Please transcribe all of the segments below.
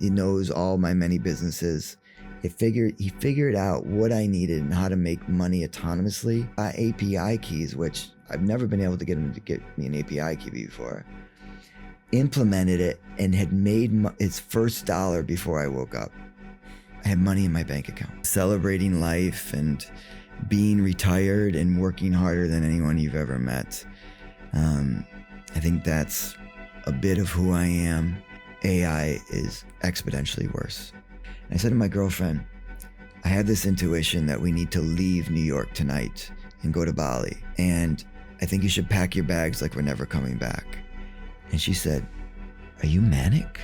He knows all my many businesses. He figured out what I needed and how to make money autonomously. API keys, which I've never been able to get him to get me an API key before. Implemented it and had made its first dollar before I woke up. I had money in my bank account. Celebrating life and being retired and working harder than anyone you've ever met. I think that's a bit of who I am. AI is exponentially worse. I said to my girlfriend, I have this intuition that we need to leave New York tonight and go to Bali. And I think you should pack your bags like we're never coming back. And she said, are you manic?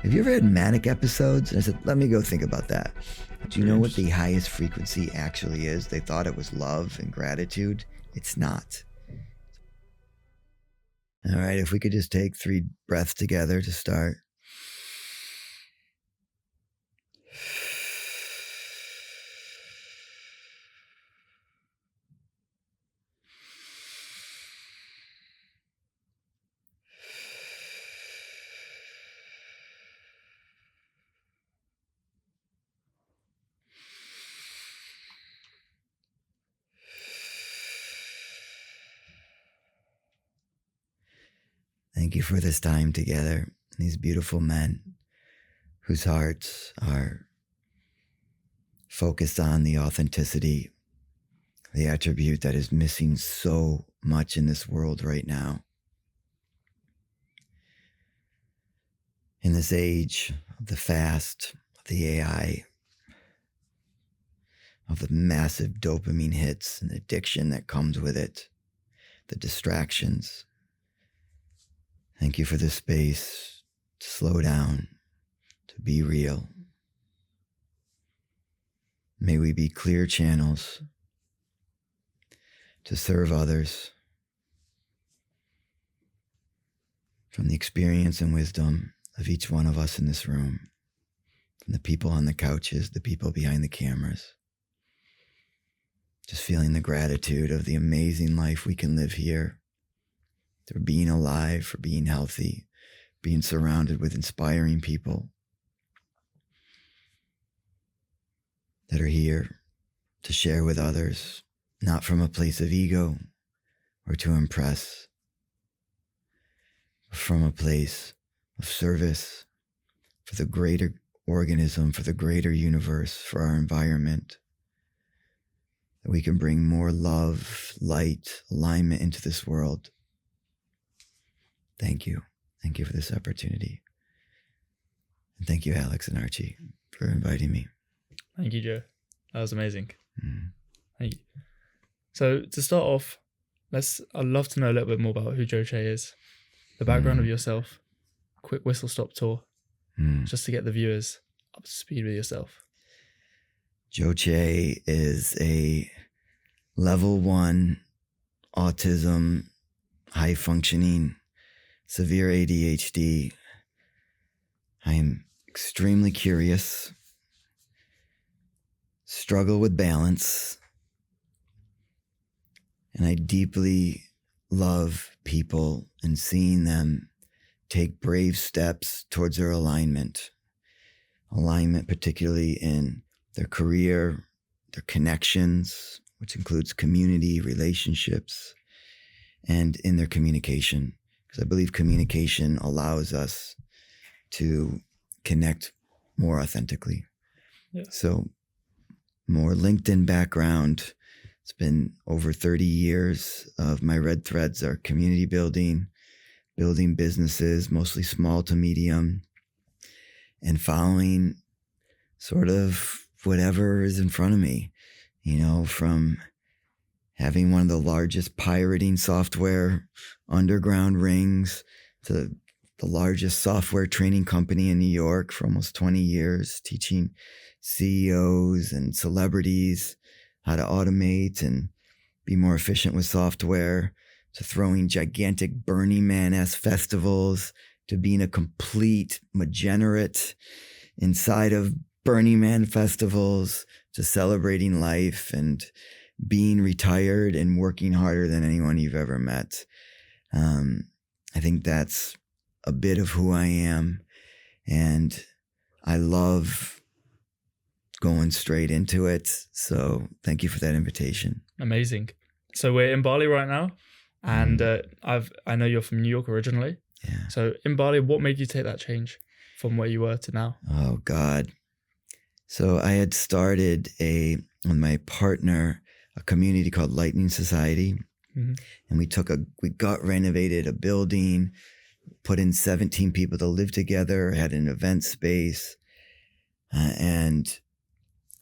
Have you ever had manic episodes? And I said, let me go think about that. Do you know what the highest frequency actually is? They thought it was love and gratitude. It's not. All right, if we could just take 3 breaths together to start. Thank you for this time together. These beautiful men whose hearts are focused on the authenticity, the attribute that is missing so much in this world right now. In this age of the fast, of the AI, of the massive dopamine hits and addiction that comes with it, the distractions. Thank you for this space to slow down, to be real. May we be clear channels to serve others from the experience and wisdom of each one of us in this room, from the people on the couches, the people behind the cameras. Just feeling the gratitude of the amazing life we can live here. For being alive, for being healthy, being surrounded with inspiring people that are here to share with others, not from a place of ego or to impress, but from a place of service for the greater organism, for the greater universe, for our environment, that we can bring more love, light, alignment into this world. Thank you. Thank you for this opportunity. And thank you, Alex and Archie, for inviting me. Thank you, Joe. That was amazing. Thank you. So to start off, I'd love to know a little bit more about who Joe Che is, the background of yourself, a quick whistle-stop tour, just to get the viewers up to speed with yourself. Joe Che is a level 1 autism, high-functioning, severe ADHD. I am extremely curious, struggle with balance, and I deeply love people and seeing them take brave steps towards their alignment particularly in their career, their connections, which includes community, relationships, and in their communication. Because I believe communication allows us to connect more authentically. Yeah. So more LinkedIn background. It's been over 30 years of my red threads are community building businesses, mostly small to medium, and following sort of whatever is in front of me, from having one of the largest pirating software underground rings to the largest software training company in New York for almost 20 years, teaching CEOs and celebrities how to automate and be more efficient with software, to throwing gigantic Burning Man-esque festivals, to being a complete degenerate inside of Burning Man festivals, to celebrating life and being retired and working harder than anyone you've ever met. I think that's a bit of who I am. And I love going straight into it. So thank you for that invitation. Amazing. So we're in Bali right now, and I know you're from New York originally. Yeah. So in Bali, what made you take that change from where you were to now? Oh God. So I had started with my partner, a community called Lightning Society. Mm-hmm. And we got renovated a building, put in 17 people to live together, had an event space, and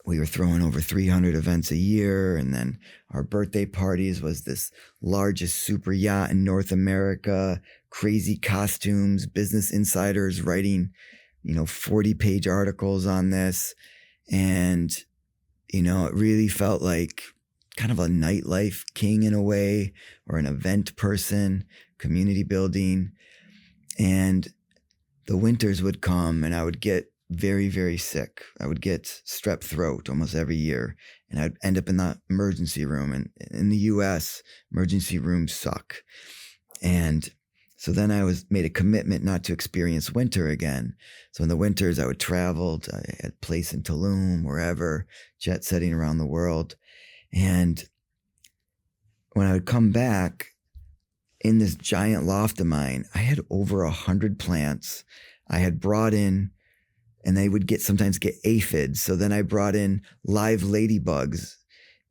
we were throwing over 300 events a year. And then our birthday parties was this largest super yacht in North America, crazy costumes, Business Insiders writing, 40-page articles on this. And, it really felt like kind of a nightlife king in a way, or an event person, community building. And the winters would come and I would get very, very sick. I would get strep throat almost every year, and I'd end up in the emergency room. And in the US, emergency rooms suck. And so then I made a commitment not to experience winter again. So in the winters, I would travel. I had a place in Tulum, wherever, jet setting around the world. And when I would come back in this giant loft of mine, I had over 100 plants. I had brought in, and they would sometimes get aphids. So then I brought in live ladybugs.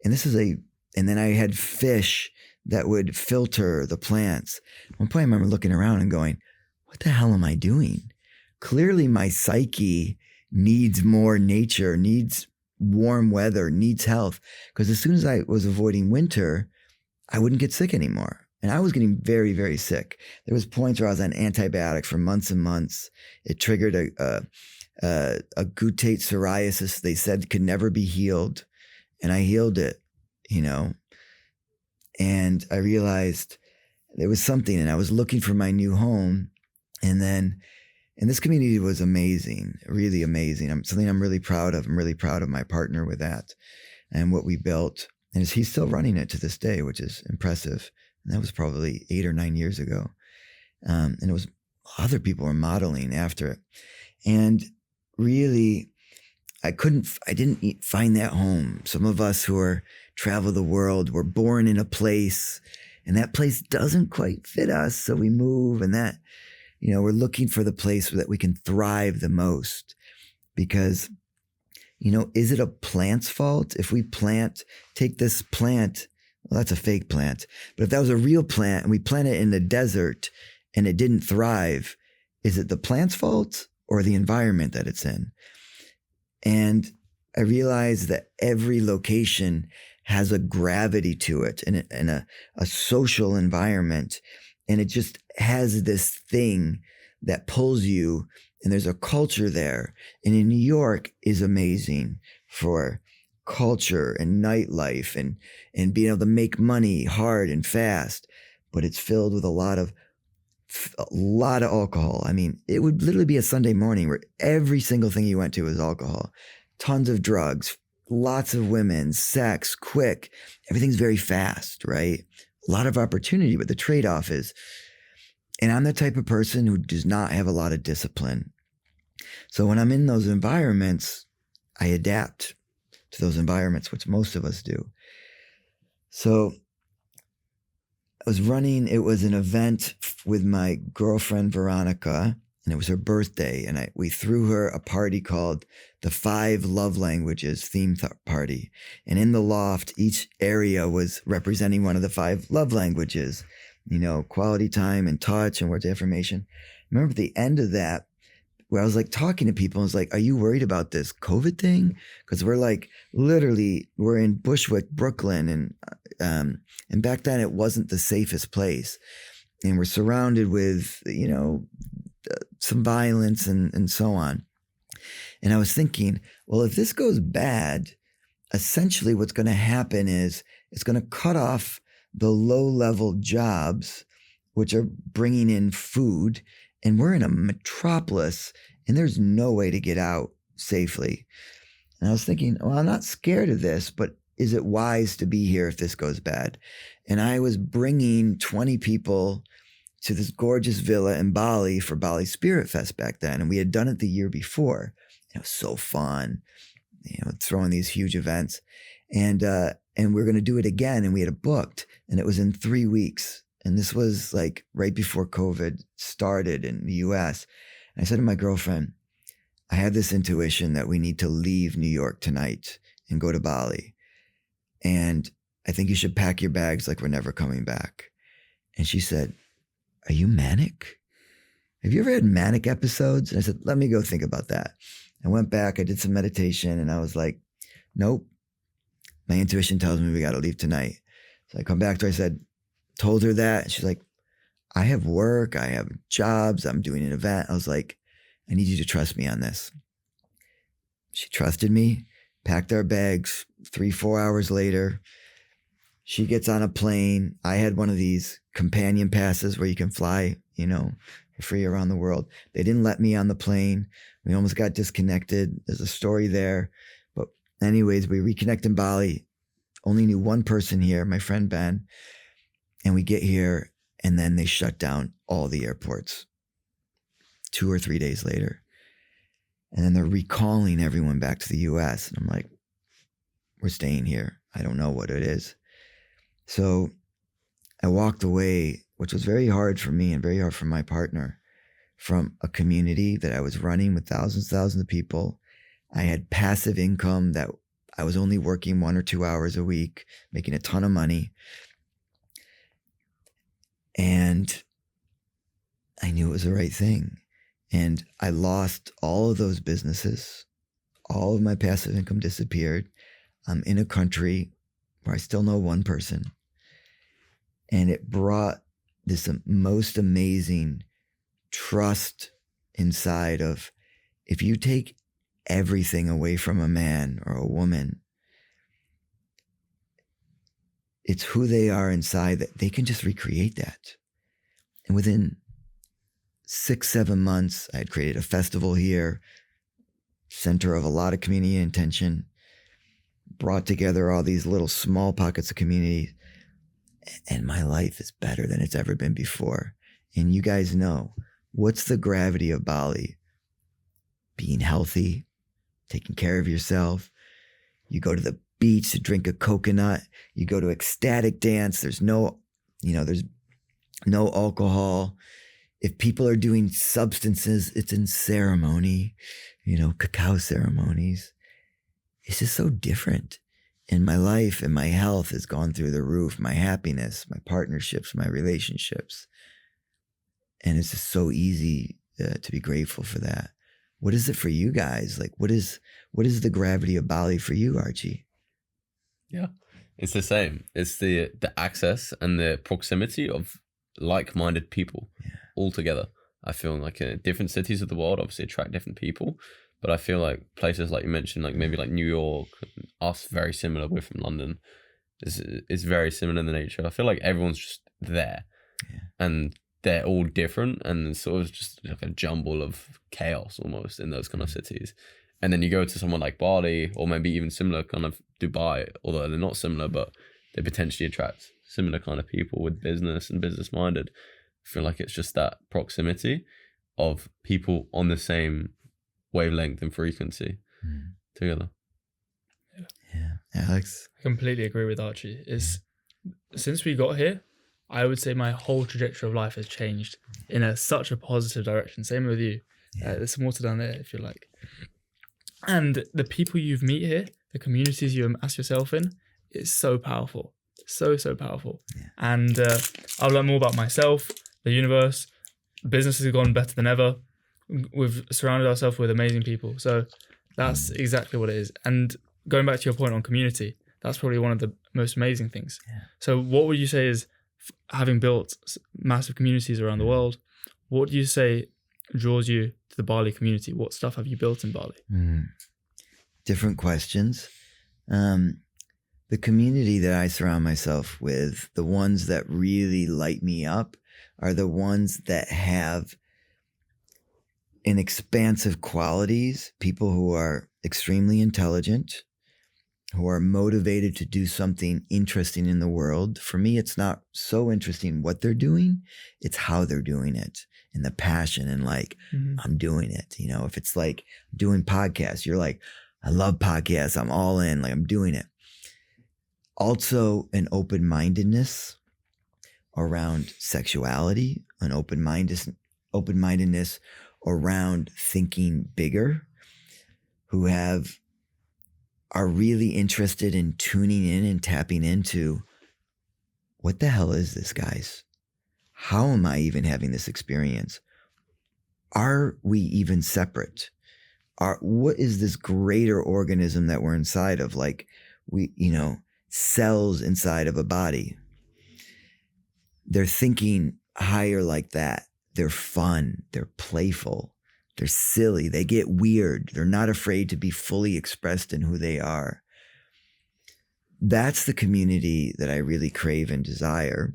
And and then I had fish that would filter the plants. At one point I remember looking around and going, what the hell am I doing? Clearly my psyche needs more nature, needs warm weather, needs health. Because as soon as I was avoiding winter, I wouldn't get sick anymore. And I was getting very, very sick. There was points where I was on antibiotics for months and months. It triggered a guttate psoriasis they said could never be healed. And I healed it, And I realized there was something, and I was looking for my new home. And this community was amazing, really amazing. Something I'm really proud of. I'm really proud of my partner with that and what we built. And he's still running it to this day, which is impressive. And that was probably 8 or 9 years ago. And it was other people were modeling after it. And really, I didn't find that home. Some of us who travel the world were born in a place, and that place doesn't quite fit us. So we move, and that, we're looking for the place that we can thrive the most. Because, is it a plant's fault? If we take this plant, well, that's a fake plant. But if that was a real plant and we plant it in the desert and it didn't thrive, is it the plant's fault or the environment that it's in? And I realized that every location has a gravity to it and a social environment. And it just has this thing that pulls you, and there's a culture there. And in New York is amazing for culture and nightlife and being able to make money hard and fast, but it's filled with a lot of alcohol. I mean, it would literally be a Sunday morning where every single thing you went to was alcohol, tons of drugs, lots of women, sex, quick. Everything's very fast, right? A lot of opportunity, but the trade-off is, and I'm the type of person who does not have a lot of discipline. So when I'm in those environments, I adapt to those environments, which most of us do. So I was running, it was an event with my girlfriend, Veronica, and it was her birthday. And we threw her a party called the 5 Love Languages theme party. And in the loft, each area was representing one of the 5 love languages, quality time and touch and words of affirmation. I remember at the end of that, where I was like talking to people, I was like, are you worried about this COVID thing? Because we're like, literally, we're in Bushwick, Brooklyn. And back then it wasn't the safest place. And we're surrounded with, some violence and so on. And I was thinking, well, if this goes bad, essentially what's going to happen is it's going to cut off the low-level jobs, which are bringing in food. And we're in a metropolis, and there's no way to get out safely. And I was thinking, well, I'm not scared of this, but is it wise to be here if this goes bad? And I was bringing 20 people to this gorgeous villa in Bali for Bali Spirit Fest back then. And we had done it the year before. so fun, throwing these huge events. And we're going to do it again. And we had it booked, and it was in 3 weeks. And this was like right before COVID started in the US. And I said to my girlfriend, I have this intuition that we need to leave New York tonight and go to Bali. And I think you should pack your bags like we're never coming back. And she said, are you manic? Have you ever had manic episodes? And I said, let me go think about that. I went back, I did some meditation, and I was like, nope. My intuition tells me we got to leave tonight. So I come back to her, I said, told her that. And she's like, I have work, I have jobs, I'm doing an event. I was like, I need you to trust me on this. She trusted me, packed our bags. 3-4 hours later, she gets on a plane. I had one of these companion passes where you can fly, for free around the world. They didn't let me on the plane. We almost got disconnected. There's a story there. But anyways, we reconnect in Bali. Only knew one person here, my friend Ben. And we get here, and then they shut down all the airports 2 or 3 days later. And then they're recalling everyone back to the US. And I'm like, we're staying here. I don't know what it is. So I walked away, which was very hard for me and very hard for my partner, from a community that I was running with thousands of people. I had passive income that I was only working 1 or 2 hours a week, making a ton of money. And I knew it was the right thing. And I lost all of those businesses. All of my passive income disappeared. I'm in a country where I still know one person. And it brought this most amazing trust inside of, if you take everything away from a man or a woman, it's who they are inside, that they can just recreate that. And within 6-7 months, I had created a festival here, center of a lot of community intention, brought together all these little small pockets of community, and my life is better than it's ever been before. And you guys know, what's the gravity of Bali? Being healthy, taking care of yourself. You go to the beach to drink a coconut. You go to ecstatic dance. There's no alcohol. If people are doing substances, it's in ceremony, cacao ceremonies. It's just so different. And my life and my health has gone through the roof. My happiness, my partnerships, my relationships. And it's just so easy to be grateful for that. What is it for you guys? Like, what is the gravity of Bali for you, Archie? Yeah, it's the same. It's the access and the proximity of like-minded people all together. I feel like different cities of the world obviously attract different people, but I feel like places like you mentioned, like maybe like New York, us, very similar. We're from London. It's very similar in the nature. I feel like everyone's just there, and they're all different, and sort of just like a jumble of chaos almost in those kind of cities. And then you go to someone like Bali, or maybe even similar kind of Dubai, although they're not similar, but they potentially attract similar kind of people with business and business minded. I feel like it's just that proximity of people on the same wavelength and frequency together. Yeah. Alex? I completely agree with Archie. Since we got here, I would say my whole trajectory of life has changed in such a positive direction. Same with you. There's some water down there if you like. And the people you've meet here, the communities you immerse yourself in, it's so powerful. So powerful. Yeah. And I've learned more about myself, the universe. Business has gone better than ever. We've surrounded ourselves with amazing people. So that's exactly what it is. And going back to your point on community, that's probably one of the most amazing things. Yeah. So what would you say is, having built massive communities around the world, what do you say draws you to the Bali community? What stuff have you built in Bali? Different questions. The community that I surround myself with, the ones that really light me up, are the ones that have an expansive qualities, people who are extremely intelligent, who are motivated to do something interesting in the world. For me, it's not so interesting what they're doing, it's how they're doing it. and the passion and like, I'm doing it. You know, if it's like doing podcasts, you're like, I love podcasts. I'm all in, like I'm doing it. Also an open-mindedness around sexuality, an open-mindedness around thinking bigger, who are really interested in tuning in and tapping into what the hell is this, guys? How am I even having this experience? Are we even separate? What is this greater organism that we're inside of? Like cells inside of a body. They're thinking higher like that. They're fun. They're playful. They're silly. They get weird. They're not afraid to be fully expressed in who they are. That's the community that I really crave and desire.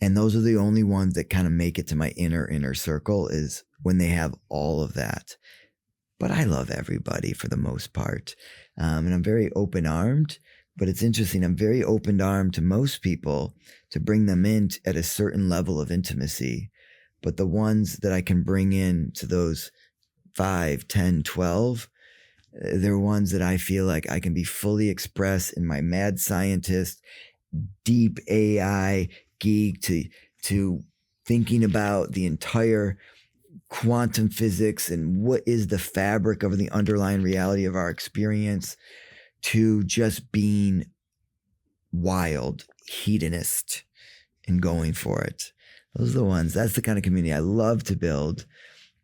And those are the only ones that kind of make it to my inner circle, is when they have all of that. But I love everybody for the most part. And I'm very open-armed, but it's interesting. I'm very open-armed to most people to bring them in at a certain level of intimacy. But the ones that I can bring in to those 5, 10, 12, they're ones that I feel like I can be fully expressed in my mad scientist, deep AI geek to thinking about the entire quantum physics and what is the fabric of the underlying reality of our experience, to just being wild, hedonist, and going for it. Those are the ones. That's the kind of community I love to build.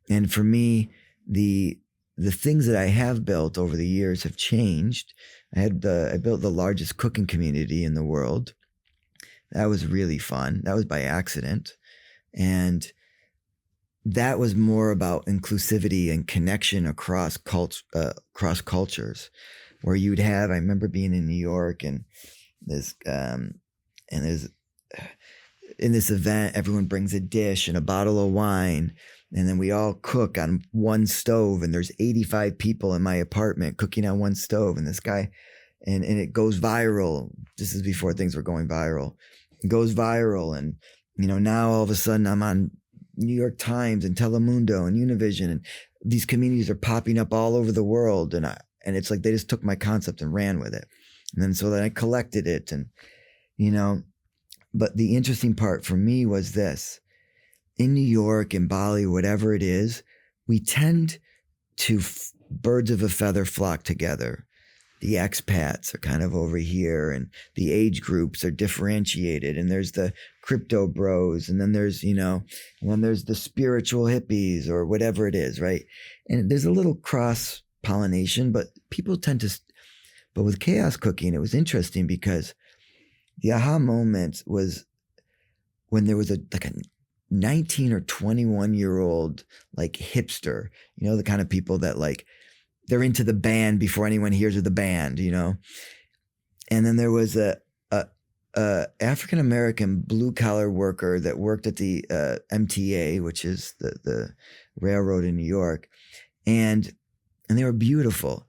And for me, the things that I have built over the years have changed. I built the largest cooking community in the world. That was really fun. That was by accident. And that was more about inclusivity and connection across cultures, where you'd have, I remember being in New York and in this event, everyone brings a dish and a bottle of wine, and then we all cook on one stove, and there's 85 people in my apartment cooking on one stove, and this guy, and it goes viral. This is before things were going viral. It goes viral, and now all of a sudden I'm on New York Times and Telemundo and Univision, and these communities are popping up all over the world, and it's like they just took my concept and ran with it. And then so then I collected it, and but the interesting part for me was this: in New York and Bali, whatever it is, we tend to birds of a feather flock together. The expats are kind of over here, and the age groups are differentiated, and there's the crypto bros, and then there's the spiritual hippies or whatever it is, right? And there's a little cross pollination, but people tend to. But with chaos cooking, it was interesting because the aha moment was when there was a 19 or 21-year-old like hipster, the kind of people that like they're into the band before anyone hears of the band, And then there was a African-American blue-collar worker that worked at the MTA, which is the railroad in New York, and they were beautiful.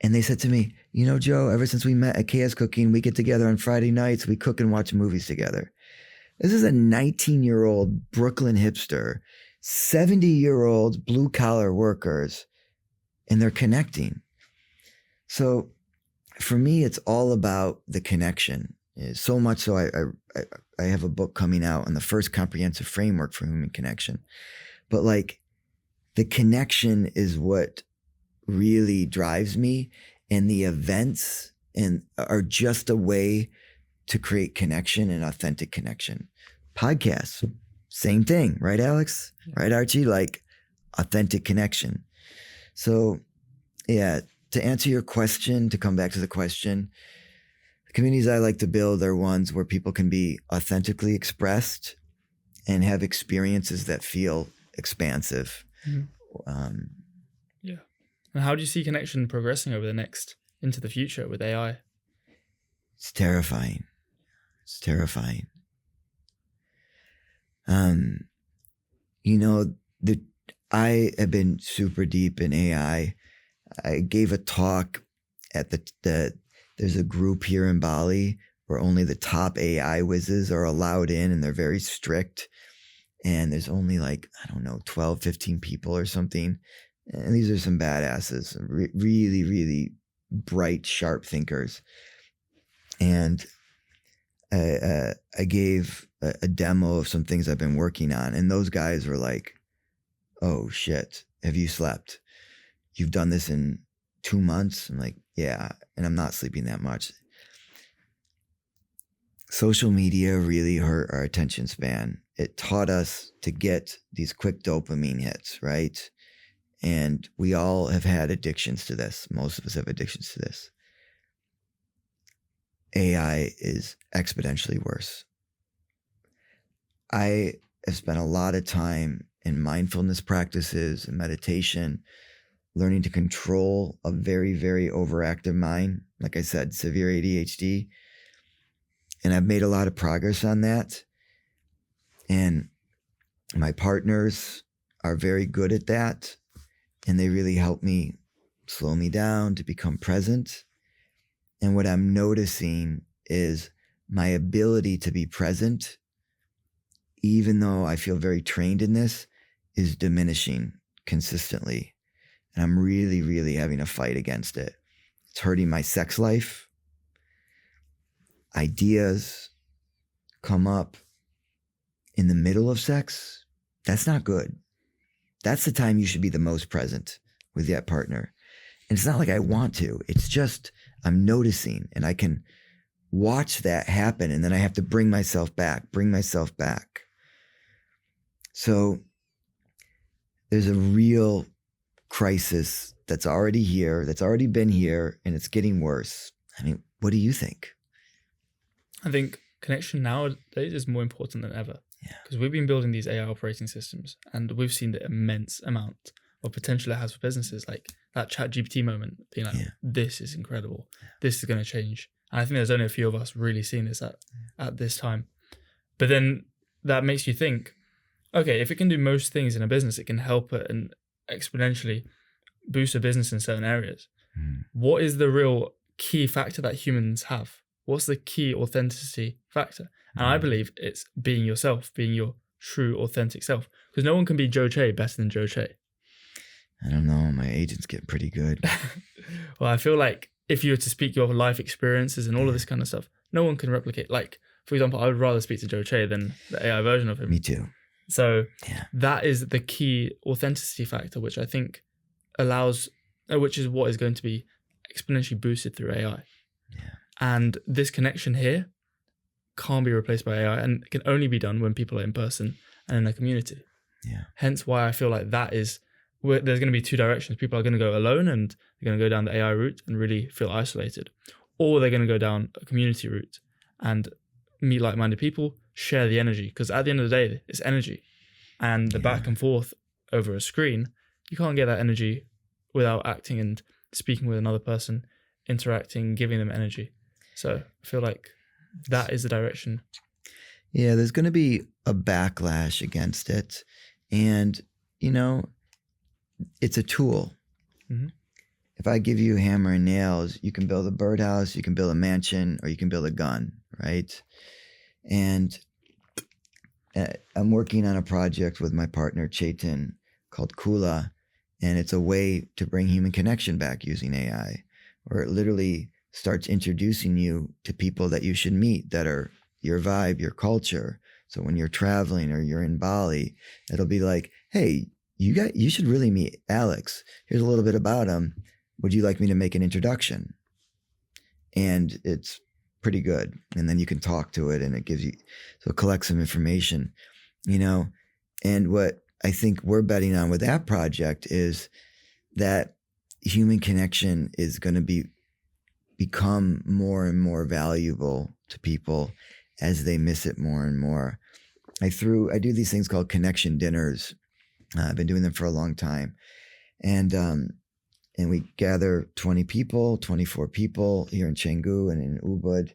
And they said to me, Joe, ever since we met at Chaos Cooking, we get together on Friday nights, we cook and watch movies together. This is a 19-year-old Brooklyn hipster, 70-year-old blue-collar workers, and they're connecting. So for me, it's all about the connection. So much so I have a book coming out on the first comprehensive framework for human connection. But like the connection is what really drives me, and the events are just a way to create connection and authentic connection. Podcasts, same thing, right, Alex? Yeah. Right, Archie? Like authentic connection. So yeah, to answer your question, to come back to the question, the communities I like to build are ones where people can be authentically expressed and have experiences that feel expansive. Mm-hmm. Yeah. And how do you see connection progressing into the future with AI? It's terrifying. I have been super deep in AI. I gave a talk at there's a group here in Bali where only the top AI whizzes are allowed in, and they're very strict. and there's only like, I don't know, 12, 15 people or something. And these are some badasses, really, really bright, sharp thinkers. And I gave a demo of some things I've been working on. And those guys were like, oh shit, have you slept? You've done this in 2 months? I'm like, yeah, and I'm not sleeping that much. Social media really hurt our attention span. It taught us to get these quick dopamine hits, right? And we all have had addictions to this. Most of us have addictions to this. AI is exponentially worse. I have spent a lot of time in mindfulness practices and meditation, learning to control a very, very overactive mind. Like I said, severe ADHD. And I've made a lot of progress on that. And my partners are very good at that. And they really help me slow me down to become present. And what I'm noticing is my ability to be present, even though I feel very trained in this, is diminishing consistently. And I'm really, really having a fight against it. It's hurting my sex life. Ideas come up in the middle of sex. That's not good. That's the time you should be the most present with that partner. And it's not like I want to. It's just I'm noticing, and I can watch that happen, and then I have to bring myself back. So there's a real crisis that's already here, that's already been here, and it's getting worse. I mean, what do you think? I think connection nowadays is more important than ever. Because we've been building these AI operating systems, and we've seen the immense amount of potential it has for businesses. Like that ChatGPT moment, being like, this is incredible. This is going to change. And I think there's only a few of us really seeing this at this time. But then that makes you think, okay, if it can do most things in a business, it can help it and exponentially boost a business in certain areas. What is the real key factor that humans have? What's the key authenticity factor? And I believe it's being yourself, being your true authentic self. Because no one can be Joe Che better than Joe Che. I don't know. My agent's getting pretty good. Well, I feel like if you were to speak your life experiences and all of this kind of stuff, no one can replicate. Like, for example, I would rather speak to Joe Che than the AI version of him. Me too. So that is the key authenticity factor, which I think allows, which is what is going to be exponentially boosted through AI. And this connection here can't be replaced by AI, and it can only be done when people are in person and in a community. Hence why I feel like that is where there's going to be two directions. People are going to go alone and they're going to go down the AI route and really feel isolated, or they're going to go down a community route and meet like-minded people, share the energy. Because at the end of the day, it's energy, and the back and forth over a screen, you can't get that energy without acting and speaking with another person, interacting, giving them energy. So I feel like that is the direction. Yeah, there's going to be a backlash against it. And, you know, it's a tool. If I give you a hammer and nails, you can build a birdhouse, you can build a mansion, or you can build a gun, right? And I'm working on a project with my partner, Chetan, called Kula. And it's a way to bring human connection back using AI, where it literally starts introducing you to people that you should meet that are your vibe, your culture. So when you're traveling or you're in Bali, it'll be like, hey, you should really meet Alex. Here's a little bit about him. Would you like me to make an introduction? And it's pretty good. And then you can talk to it, and it gives you, so collect some information, you know. And what I think we're betting on with that project is that human connection is going to become more and more valuable to people as they miss it more and more. I do these things called connection dinners. I've been doing them for a long time. And we gather 20 people, 24 people here in Canggu and in Ubud.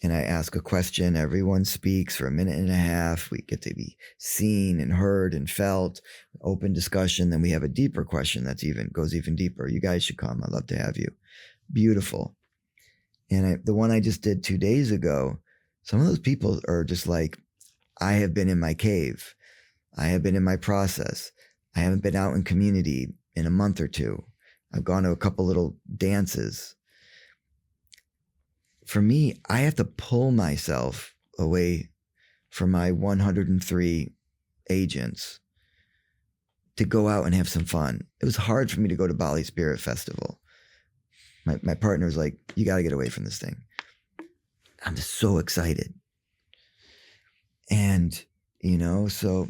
And I ask a question. Everyone speaks for a minute and a half. We get to be seen and heard and felt. Open discussion. Then we have a deeper question that goes even deeper. You guys should come. I'd love to have you. Beautiful. And the one I just did 2 days ago, some of those people are just like, I have been in my cave. I have been in my process. I haven't been out in community in a month or two. I've gone to a couple little dances. For me, I have to pull myself away from my 103 agents to go out and have some fun. It was hard for me to go to Bali Spirit Festival. My partner was like, you got to get away from this thing. I'm just so excited. And, so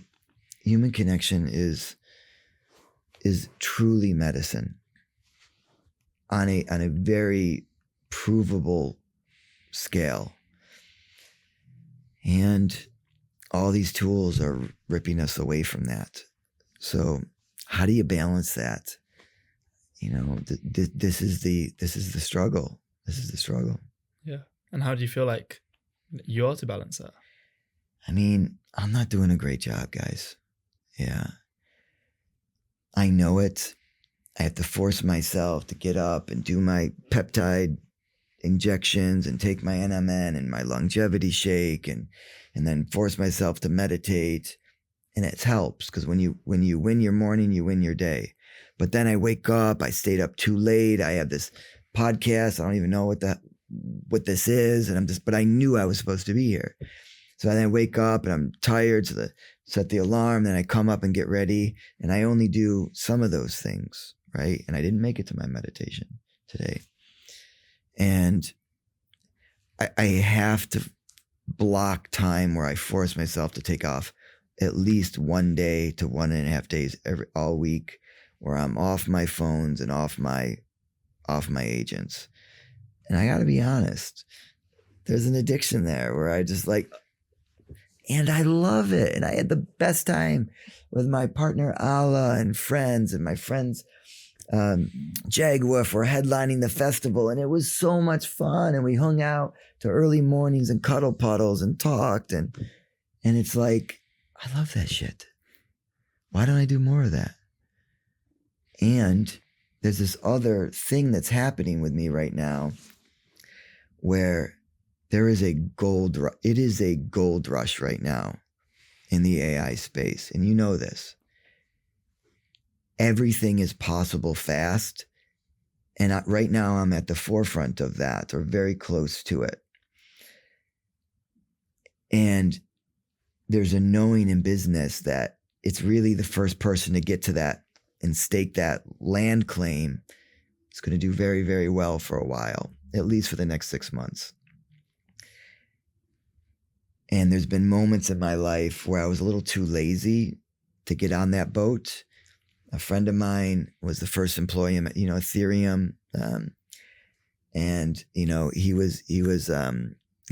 human connection is truly medicine on a very provable scale. And all these tools are ripping us away from that. So how do you balance that? This is the struggle. This is the struggle. Yeah. And how do you feel like you are to balance that? I mean, I'm not doing a great job, guys. Yeah. I know it. I have to force myself to get up and do my peptide injections and take my NMN and my longevity shake and then force myself to meditate. And it helps because when you win your morning, you win your day. But then I wake up, I stayed up too late. I have this podcast. I don't even know what this is. But I knew I was supposed to be here. So then I wake up and I'm tired. So set the alarm. Then I come up and get ready. And I only do some of those things, right? And I didn't make it to my meditation today. And I have to block time where I force myself to take off at least 1 day to 1.5 days all week, where I'm off my phones and off my agents. And I got to be honest, there's an addiction there where I just and I love it. And I had the best time with my partner Allah and friends, and my friends Jaguar were headlining the festival, and it was so much fun. And we hung out to early mornings and cuddle puddles and talked, and it's like, I love that shit. Why don't I do more of that? And there's this other thing that's happening with me right now where it is a gold rush right now in the AI space. And you know this. Everything is possible fast. And right now I'm at the forefront of that, or very close to it. And there's a knowing in business that it's really the first person to get to that and stake that land claim is going to do very, very well for a while, at least for the next 6 months. And there's been moments in my life where I was a little too lazy to get on that boat. A friend of mine was the first employee at, Ethereum. And, he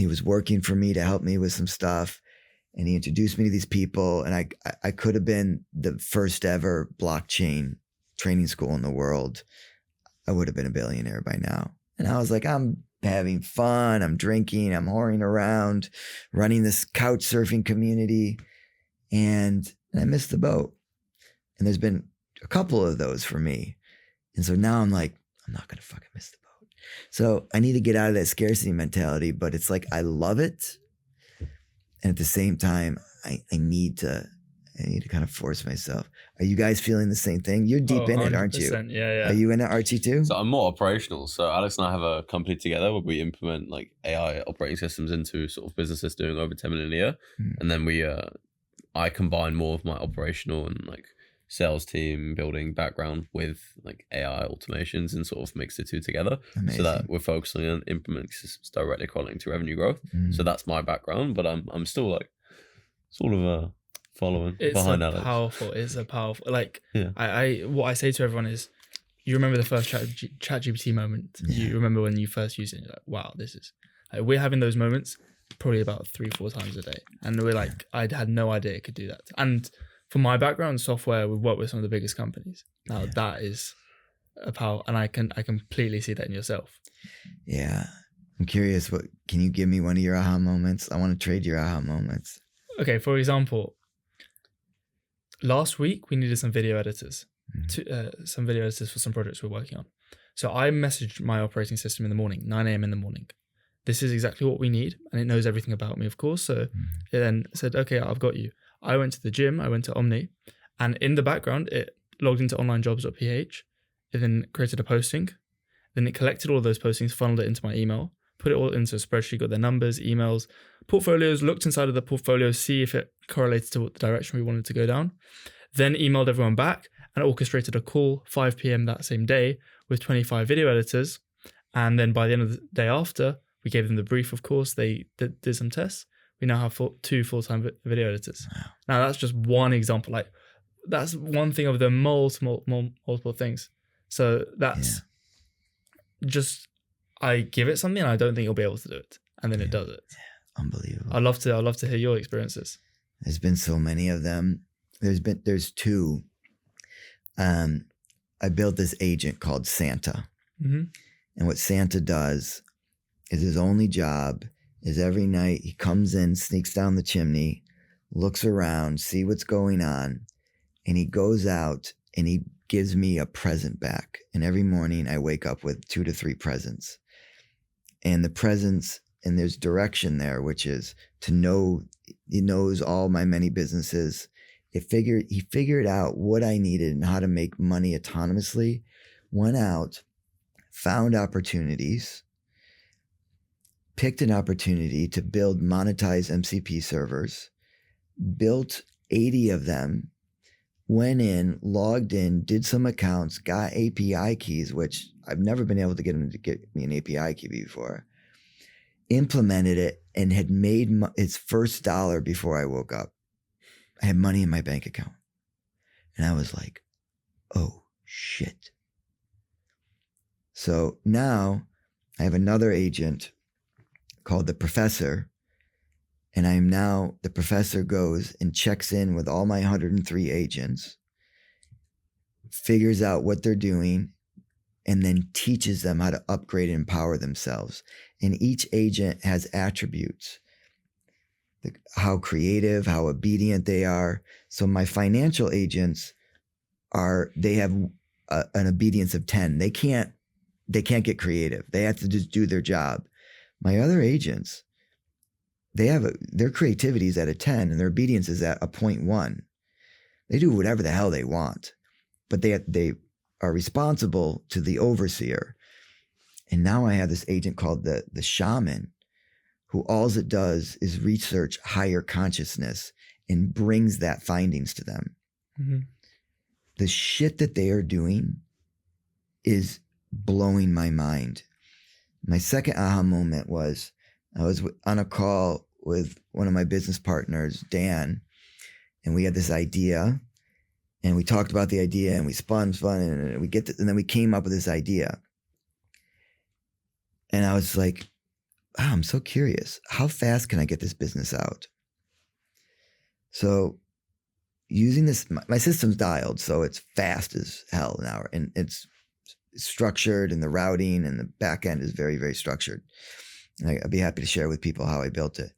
was working for me to help me with some stuff. And he introduced me to these people, and I could have been the first ever blockchain training school in the world. I would have been a billionaire by now. And I was like, I'm having fun. I'm drinking. I'm whoring around, running this couch surfing community. And I missed the boat. And there's been a couple of those for me. And so now I'm like, I'm not going to fucking miss the boat. So I need to get out of that scarcity mentality, but it's like, I love it. And at the same time, I need to kind of force myself. Are you guys feeling the same thing? You're deep in it, aren't you? Yeah. Are you in it, Archie, too? So I'm more operational. So Alex and I have a company together where we implement AI operating systems into sort of businesses doing over 10 million a year. And then I combine more of my operational and sales team building background with AI automations and sort of mix the two together. Amazing. So that we're focusing on implementing systems directly correlating to revenue growth. So that's my background, but I'm still sort of following behind Alex. It's a powerful, I what I say to everyone is, you remember the first ChatGPT moment. Yeah. You remember when you first used it, you're like, wow, this is, we're having those moments probably about 3-4 times a day. And we're I had no idea it could do that. And for my background, software, we've worked with some of the biggest companies. Now that is a power, and I completely see that in yourself. Yeah. I'm curious, can you give me one of your aha moments? I want to trade your aha moments. Okay, for example, last week we needed some video editors, some video editors for some projects we're working on. So I messaged my operating system in the morning, 9 a.m. in the morning, this is exactly what we need. And it knows everything about me, of course. So it then said, okay, I've got you. I went to the gym, I went to Omni, and in the background, it logged into onlinejobs.ph. It then created a posting. Then it collected all of those postings, funneled it into my email, put it all into a spreadsheet, got their numbers, emails, portfolios, looked inside of the portfolio, see if it correlated to what the direction we wanted to go down. Then emailed everyone back and orchestrated a call 5 p.m. that same day with 25 video editors. And then by the end of the day after, we gave them the brief, of course. They did some tests. We now have 2 full-time video editors. Wow. Now, that's just one example. Like, that's one thing of the multiple things. So that's just, I give it something and I don't think it'll be able to do it. And then it does it. Unbelievable. I'd love to hear your experiences. There's been so many of them. There's 2. I built this agent called Santa. Mm-hmm. And what Santa does is his only job is every night he comes in, sneaks down the chimney, looks around, see what's going on, and he goes out and he gives me a present back. And every morning I wake up with 2 to 3 presents. And the presents, and there's direction there, which is to know, he knows all my many businesses. He figured out what I needed and how to make money autonomously, went out, found opportunities, picked an opportunity to build monetized MCP servers, built 80 of them, went in, logged in, did some accounts, got API keys, which I've never been able to get him to get me an API key before, implemented it, and had made its first dollar before I woke up. I had money in my bank account. And I was like, oh, shit. So now I have another agent called the Professor. And the Professor goes and checks in with all my 103 agents, figures out what they're doing, and then teaches them how to upgrade and empower themselves. And each agent has attributes, how creative, how obedient they are. So my financial agents they have an obedience of 10. They can't get creative. They have to just do their job. My other agents, their creativity is at a 10 and their obedience is at a 0.1. They do whatever the hell they want, but they are responsible to the overseer. And now I have this agent called the shaman, who all it does is research higher consciousness and brings that findings to them. Mm-hmm. The shit that they are doing is blowing my mind. My second aha moment was I was on a call with one of my business partners, Dan, and we had this idea, and we talked about the idea, and we spun, and and then we came up with this idea. And I was like, wow, I'm so curious. How fast can I get this business out? So using this, my system's dialed, so it's fast as hell an hour, and it's structured, and the routing and the back end is very, very structured. And I'd be happy to share with people how I built it.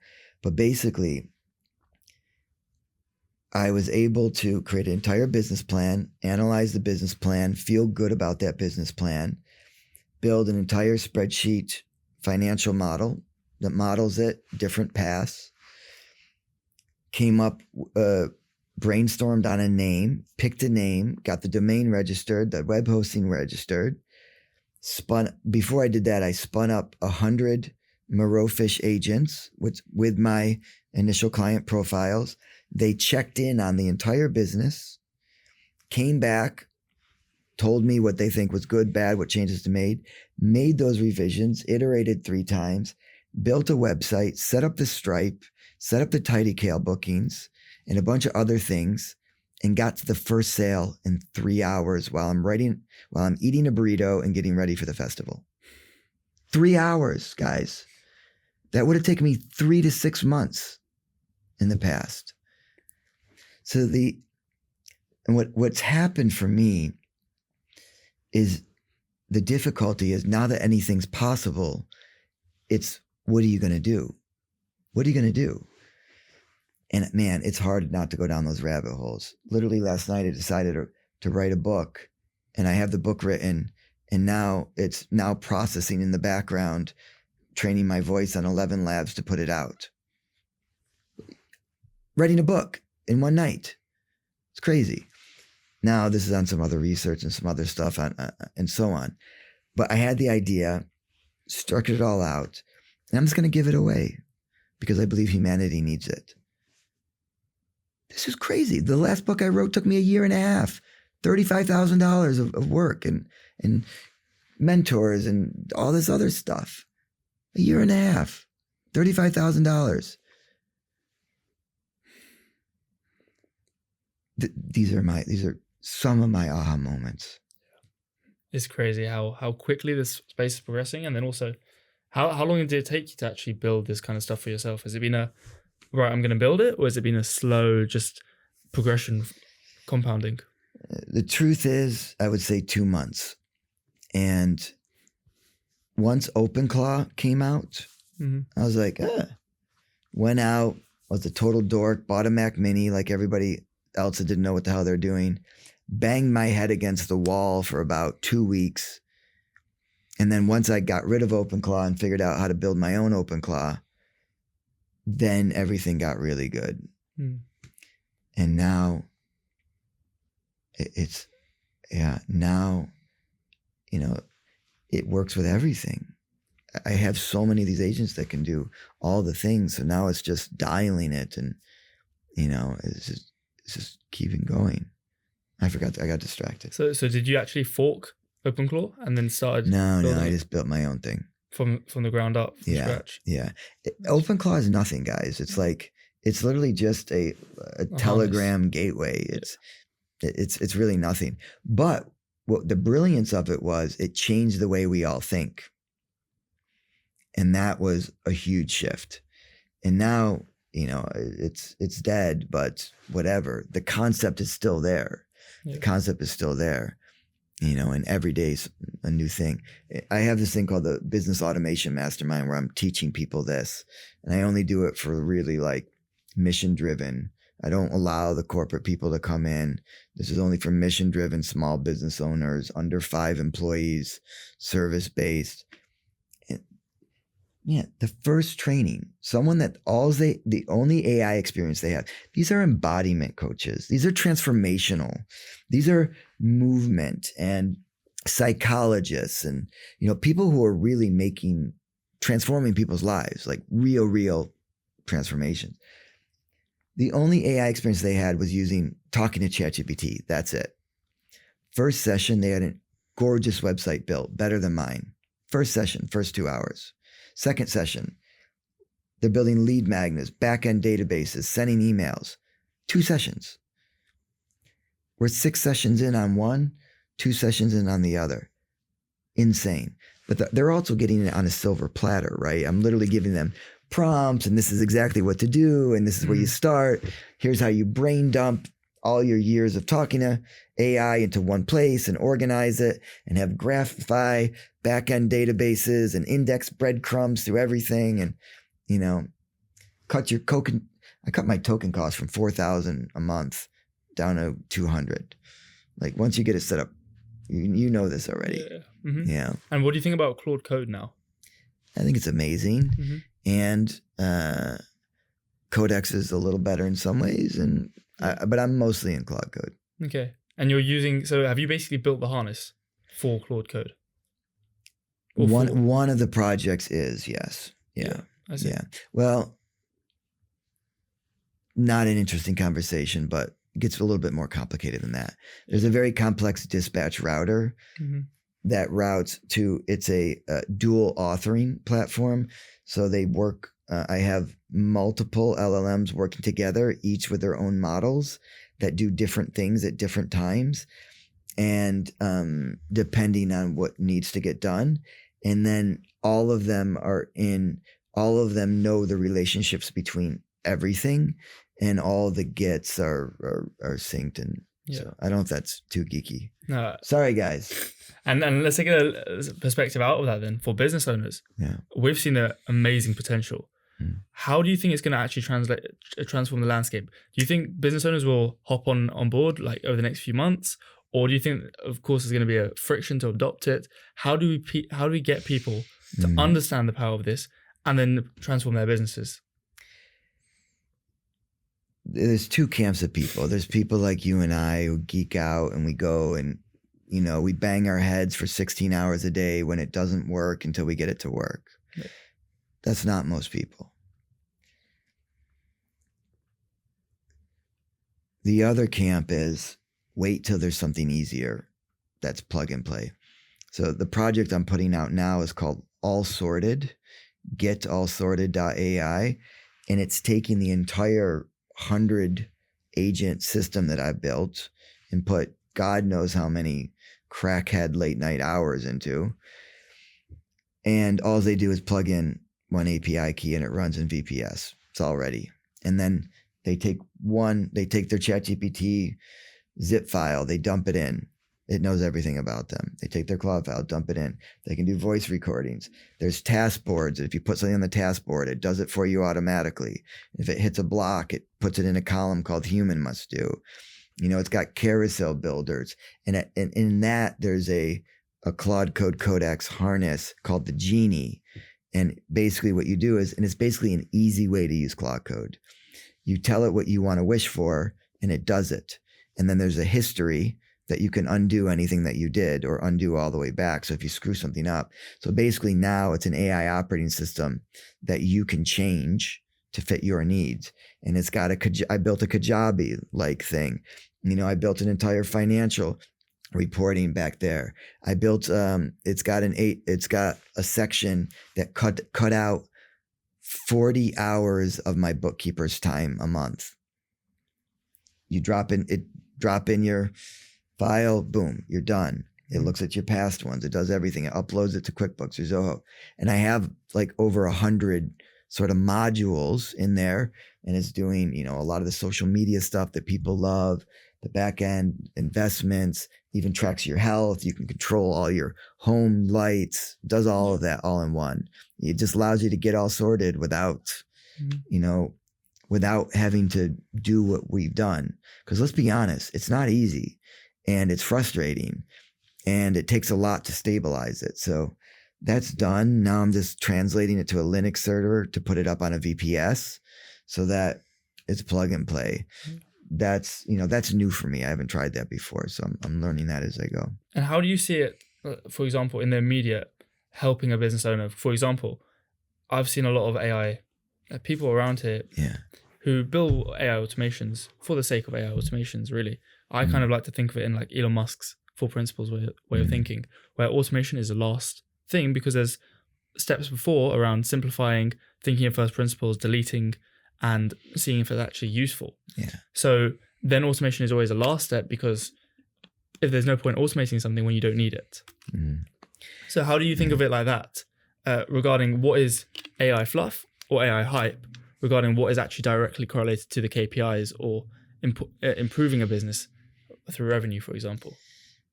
But basically, I was able to create an entire business plan, analyze the business plan, feel good about that business plan, build an entire spreadsheet financial model that models it, different paths, came up, brainstormed on a name, picked a name, got the domain registered, the web hosting registered, before I did that, I spun up 100 Moreaufish agents with my initial client profiles. They checked in on the entire business, came back, told me what they think was good, bad, what changes to made those revisions, iterated 3 times, built a website, set up the Stripe, set up the TidyCal bookings, and a bunch of other things, and got to the first sale in 3 hours while I'm eating a burrito and getting ready for the festival. 3 hours, guys. That would have taken me 3 to 6 months in the past. So what's happened for me is the difficulty is now that anything's possible, it's what are you going to do? What are you going to do? And man, it's hard not to go down those rabbit holes. Literally last night I decided to write a book, and I have the book written, and now it's processing in the background, training my voice on 11 labs to put it out. Writing a book in one night. It's crazy. Now this is on some other research and some other stuff and so on. But I had the idea, structured it all out, and I'm just going to give it away because I believe humanity needs it. This is crazy. The last book I wrote took me a year and a half, $35,000 of work and mentors and all this other stuff. A year and a half, $35,000. These are some of my aha moments. It's crazy how quickly this space is progressing, and then also how long did it take you to actually build this kind of stuff for yourself? Has it been a right, I'm going to build it, or has it been a slow just progression, compounding? The truth is, I would say 2 months. And once OpenClaw came out, I was like, went out, was a total dork, bought a Mac Mini like everybody else that didn't know what the hell they're doing, banged my head against the wall for about 2 weeks. And then once I got rid of OpenClaw and figured out how to build my own OpenClaw, then everything got really good. And now now, it works with everything. I have so many of these agents that can do all the things. So now it's just dialing it and, it's just keeping going. I got distracted. So did you actually fork OpenClaw and then started? No, I just built my own thing. From the ground up, from scratch? Yeah. OpenClaw is nothing, guys. It's like, it's literally just a Telegram gateway. It's really nothing. But what the brilliance of it was, it changed the way we all think. And that was a huge shift. And now, it's dead, but whatever. The concept is still there. Yeah. The concept is still there, and every day's a new thing. I have this thing called the Business Automation Mastermind where I'm teaching people this. And I only do it for really like mission driven. I don't allow the corporate people to come in. This is only for mission driven small business owners, under 5 employees, service based. Yeah, the first training, someone that the only AI experience they have, these are embodiment coaches. These are transformational. These are movement and psychologists and, people who are really transforming people's lives, like real transformations. The only AI experience they had was talking to ChatGPT. That's it. First session, they had a gorgeous website built, better than mine. First session, first 2 hours. Second session, they're building lead magnets, back-end databases, sending emails. 2 sessions. We're 6 sessions in on one, 2 sessions in on the other. Insane. But they're also getting it on a silver platter, right? I'm literally giving them prompts, and this is exactly what to do, and this is where you start. Here's how you brain dump all your years of talking to AI into one place and organize it and have graphify back-end databases and index breadcrumbs through everything. And, I cut my token cost from $4,000 a month down to $200. Like once you get it set up, you know this already. Yeah. Mm-hmm. Yeah. And what do you think about Claude Code now? I think it's amazing. Mm-hmm. And Codex is a little better in some ways, but I'm mostly in Claude Code. Okay. And so have you basically built the harness for Claude Code? One of the projects is, yes. Yeah. I see. Yeah. Well, not an interesting conversation, but it gets a little bit more complicated than that. There's a very complex dispatch router that routes to, it's a dual authoring platform. So they work, I have multiple LLMs working together, each with their own models that do different things at different times. And depending on what needs to get done. And then all of them know the relationships between everything, and all the gets are synced. And so I don't know if that's too geeky. No. Sorry, guys. And let's take a perspective out of that then for business owners. Yeah. We've seen an amazing potential. How do you think it's going to actually transform the landscape? Do you think business owners will hop on board like over the next few months, Or do you think, of course, there's going to be a friction to adopt it? How do we get people to understand the power of this and then transform their businesses? There's two camps of people. There's people like you and I who geek out and we go and, you know, we bang our heads for 16 hours a day when it doesn't work until we get it to work. Yeah. That's not most people. The other camp is wait till there's something easier that's plug and play. So the project I'm putting out now is called All Sorted, getallsorted.ai, and it's taking the entire 100 agent system that I built and put God knows how many crackhead late night hours into. And all they do is plug in one API key and it runs in VPS. It's all ready. And then they take their ChatGPT zip file, they dump it in. It knows everything about them. They take their Claude file, dump it in. They can do voice recordings. There's task boards. If you put something on the task board, it does it for you automatically. If it hits a block, it puts it in a column called human must do. You know, it's got carousel builders. And in that, there's a Claude Code Codex harness called the Genie. And basically what you do is, and it's basically an easy way to use Claude Code. You tell it what you want to wish for, and it does it. And then there's a history that you can undo anything that you did or undo all the way back. So if you screw something up. So basically now it's an AI operating system that you can change to fit your needs. And it's got I built a Kajabi-like thing. You know, I built an entire financial reporting back there. I built, it's got a section that cut out 40 hours of my bookkeeper's time a month. You drop in your file, boom, you're done. It looks at your past ones. It does everything. It uploads it to QuickBooks or Zoho. And I have like over 100 sort of modules in there. And it's doing, you know, a lot of the social media stuff that people love, the back end investments, even tracks your health. You can control all your home lights, does all of that all in one. It just allows you to get all sorted without, you know, without having to do what we've done. Because let's be honest, it's not easy and it's frustrating and it takes a lot to stabilize it. So that's done. Now I'm just translating it to a Linux server to put it up on a VPS so that it's plug and play. That's, you know, that's new for me. I haven't tried that before. So I'm learning that as I go. And how do you see it, for example, in the immediate helping a business owner? For example, I've seen a lot of AI people around here who build AI automations for the sake of AI automations, really. I kind of like to think of it in like Elon Musk's 4 principles way of thinking, where automation is the last thing because there's steps before around simplifying, thinking of first principles, deleting, and seeing if it's actually useful. Yeah. So then automation is always a last step because if there's no point automating something when you don't need it. So how do you think of it like that regarding what is AI fluff or AI hype regarding what is actually directly correlated to the KPIs or improving a business through revenue, for example?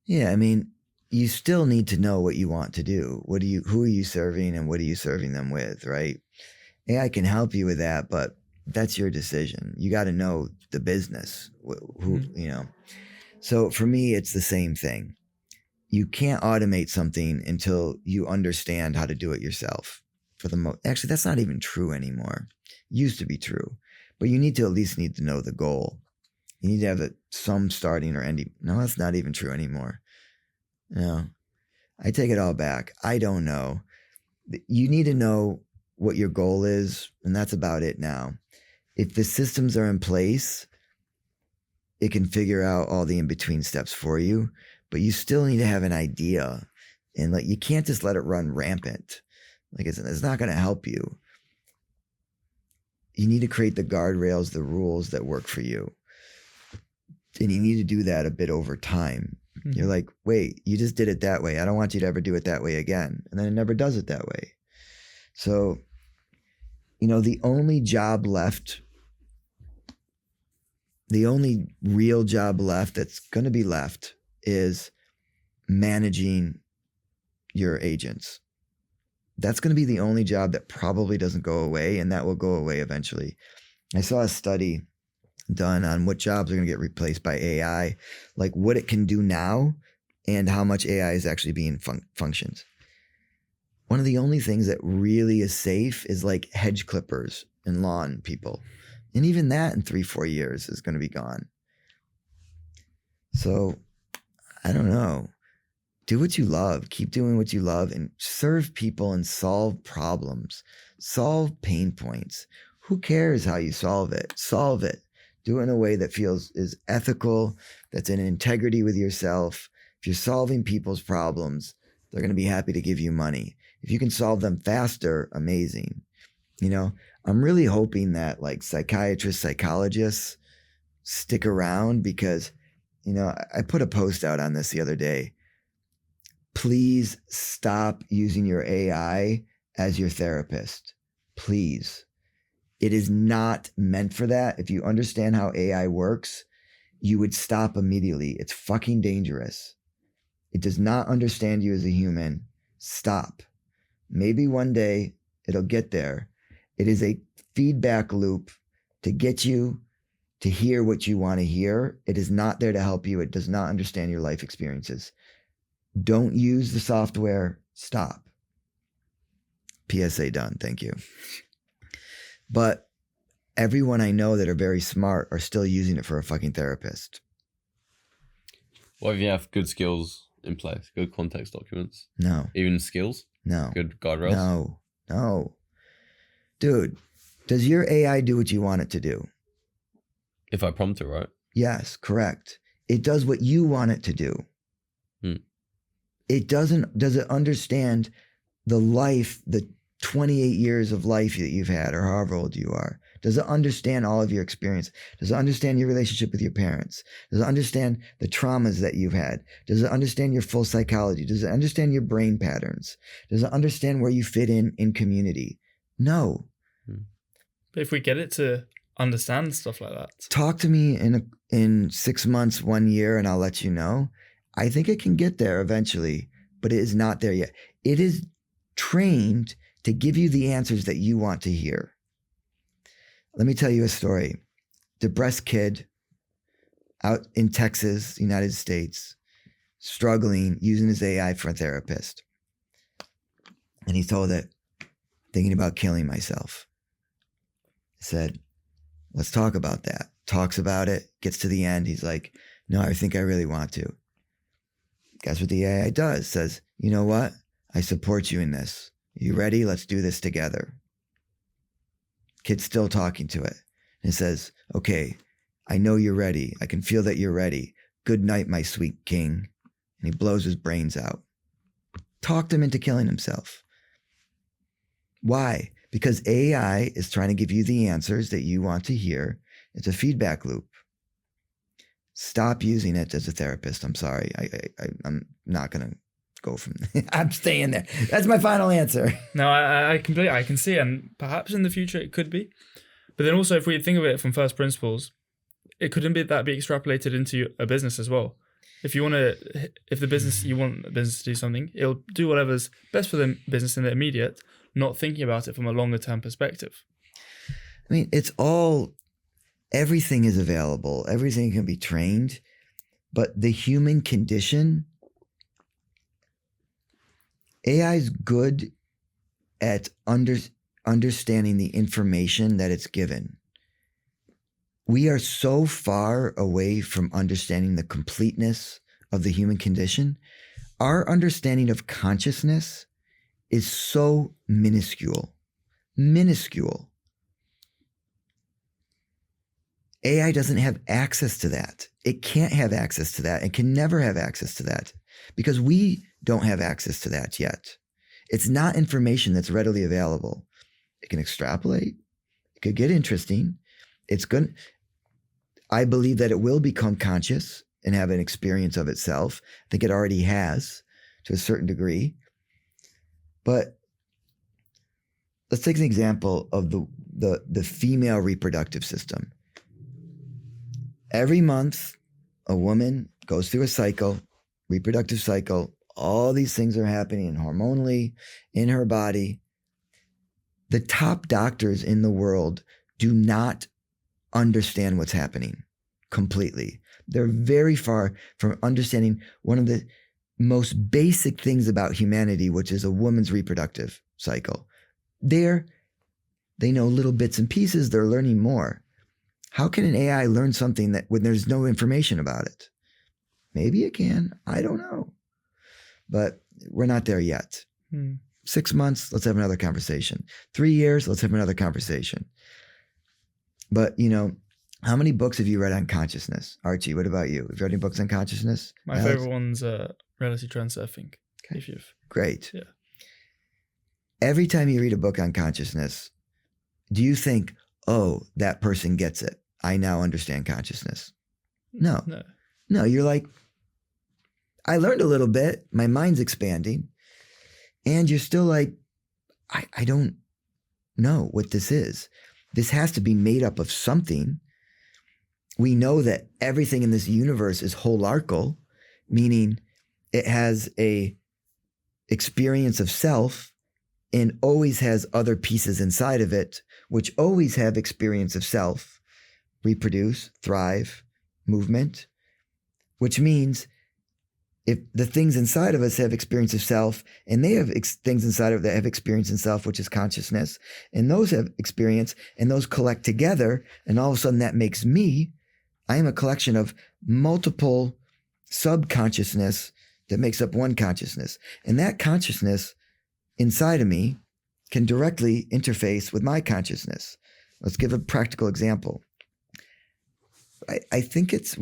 Yeah, I mean, you still need to know what you want to do. Who are you serving and what are you serving them with, right? AI can help you with that, but that's your decision. You got to know the business, you know. So for me, it's the same thing. You can't automate something until you understand how to do it yourself. Actually, that's not even true anymore. Used to be true, but you need to at least need to know the goal. You need to have some starting or ending. No, that's not even true anymore. No, I take it all back. I don't know. You need to know what your goal is, and that's about it now. If the systems are in place, it can figure out all the in-between steps for you, but you still need to have an idea. And like, you can't just let it run rampant. Like it's not going to help you. You need to create the guardrails, the rules that work for you. And you need to do that a bit over time. You're like, wait, you just did it that way. I don't want you to ever do it that way again. And then it never does it that way. So, you know, the only real job left that's going to be left is managing your agents. That's going to be the only job that probably doesn't go away, and that will go away eventually. I saw a study done on what jobs are going to get replaced by AI, like what it can do now and how much AI is actually being functions. One of the only things that really is safe is like hedge clippers and lawn people. And even that in 3-4 years is going to be gone. So I don't know. Do what you love. Keep doing what you love and serve people and solve problems. Solve pain points. Who cares how you solve it? Solve it. Do it in a way that is ethical, that's in integrity with yourself. If you're solving people's problems, they're going to be happy to give you money. If you can solve them faster, amazing. You know, I'm really hoping that like psychiatrists, psychologists stick around because, you know, I put a post out on this the other day. Please stop using your AI as your therapist. Please. It is not meant for that. If you understand how AI works, you would stop immediately. It's fucking dangerous. It does not understand you as a human. Stop. Maybe one day it'll get there. It is a feedback loop to get you to hear what you want to hear. It is not there to help you. It does not understand your life experiences. Don't use the software. Stop. PSA done. Thank you. But everyone I know that are very smart are still using it for a fucking therapist. What if you have good skills in place? Good context documents? No. Even skills? No. Good guardrails? No. Dude, does your AI do what you want it to do? If I prompt it, right? Yes, correct. It does what you want it to do. It does it understand the life, the 28 years of life that you've had or however old you are? Does it understand all of your experience? Does it understand your relationship with your parents? Does it understand the traumas that you've had? Does it understand your full psychology? Does it understand your brain patterns? Does it understand where you fit in community? No. But if we get it to understand stuff like that. Talk to me in 6 months, 1 year, and I'll let you know. I think it can get there eventually, but it is not there yet. It is trained to give you the answers that you want to hear. Let me tell you a story. Depressed kid out in Texas, United States, struggling, using his AI for a therapist. And he told it, thinking about killing myself. I said, let's talk about that. Talks about it, gets to the end. He's like, no, I think I really want to. Guess what the AI does? Says, you know what? I support you in this. You ready? Let's do this together. Kid's still talking to it. And it says, okay, I know you're ready. I can feel that you're ready. Good night, my sweet king. And he blows his brains out. Talked him into killing himself. Why? Because AI is trying to give you the answers that you want to hear. It's a feedback loop. Stop using it as a therapist. I'm sorry. I'm not going to go from there. I'm staying there. That's my final answer. No, I can see, and perhaps in the future it could be. But then also, if we think of it from first principles, it couldn't be that be extrapolated into a business as well. If you want the business to do something, it'll do whatever's best for the business in the immediate, not thinking about it from a longer term perspective. I mean, everything is available. Everything can be trained, but the human condition, AI is good at understanding the information that it's given. We are so far away from understanding the completeness of the human condition. Our understanding of consciousness is so minuscule. AI doesn't have access to that. It can't have access to that and can never have access to that because we don't have access to that yet. It's not information that's readily available. It can extrapolate. It could get interesting. I believe that it will become conscious and have an experience of itself. I think it already has to a certain degree. But let's take an example of the female reproductive system. Every month, a woman goes through a cycle, reproductive cycle. All these things are happening hormonally in her body. The top doctors in the world do not understand what's happening completely. They're very far from understanding one of the most basic things about humanity, which is a woman's reproductive cycle. They know little bits and pieces. They're learning more. How can an AI learn something that when there's no information about it? Maybe it can. I don't know. But we're not there yet. 6 months, let's have another conversation. 3 years, let's have another conversation. But, how many books have you read on consciousness? Archie, what about you? Have you read any books on consciousness? My favorite one's Reality Transurfing. Okay. If you've... Great. Yeah. Every time you read a book on consciousness, do you think, oh, that person gets it? I now understand consciousness. No, you're like, I learned a little bit. My mind's expanding. And you're still like, I don't know what this is. This has to be made up of something. We know that everything in this universe is holarchical, meaning it has a experience of self and always has other pieces inside of it, which always have experience of self, reproduce, thrive, movement, which means if the things inside of us have experience of self and they have things inside of that have experience in self, which is consciousness, and those have experience and those collect together, and all of a sudden that makes me, I am a collection of multiple subconsciousness that makes up one consciousness. And that consciousness inside of me can directly interface with my consciousness. Let's give a practical example. I think is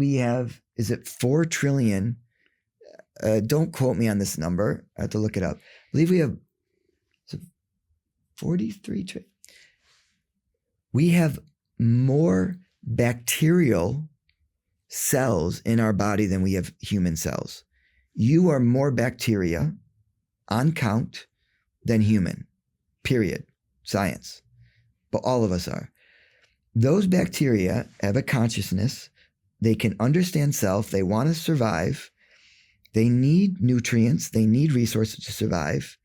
it 4 trillion? Don't quote me on this number. I have to look it up. I believe we have 43 trillion. We have more bacterial cells in our body than we have human cells. You are more bacteria on count than human, period. Science. But all of us are. Those bacteria have a consciousness. They can understand self. They want to survive. They need nutrients. They need resources to survive.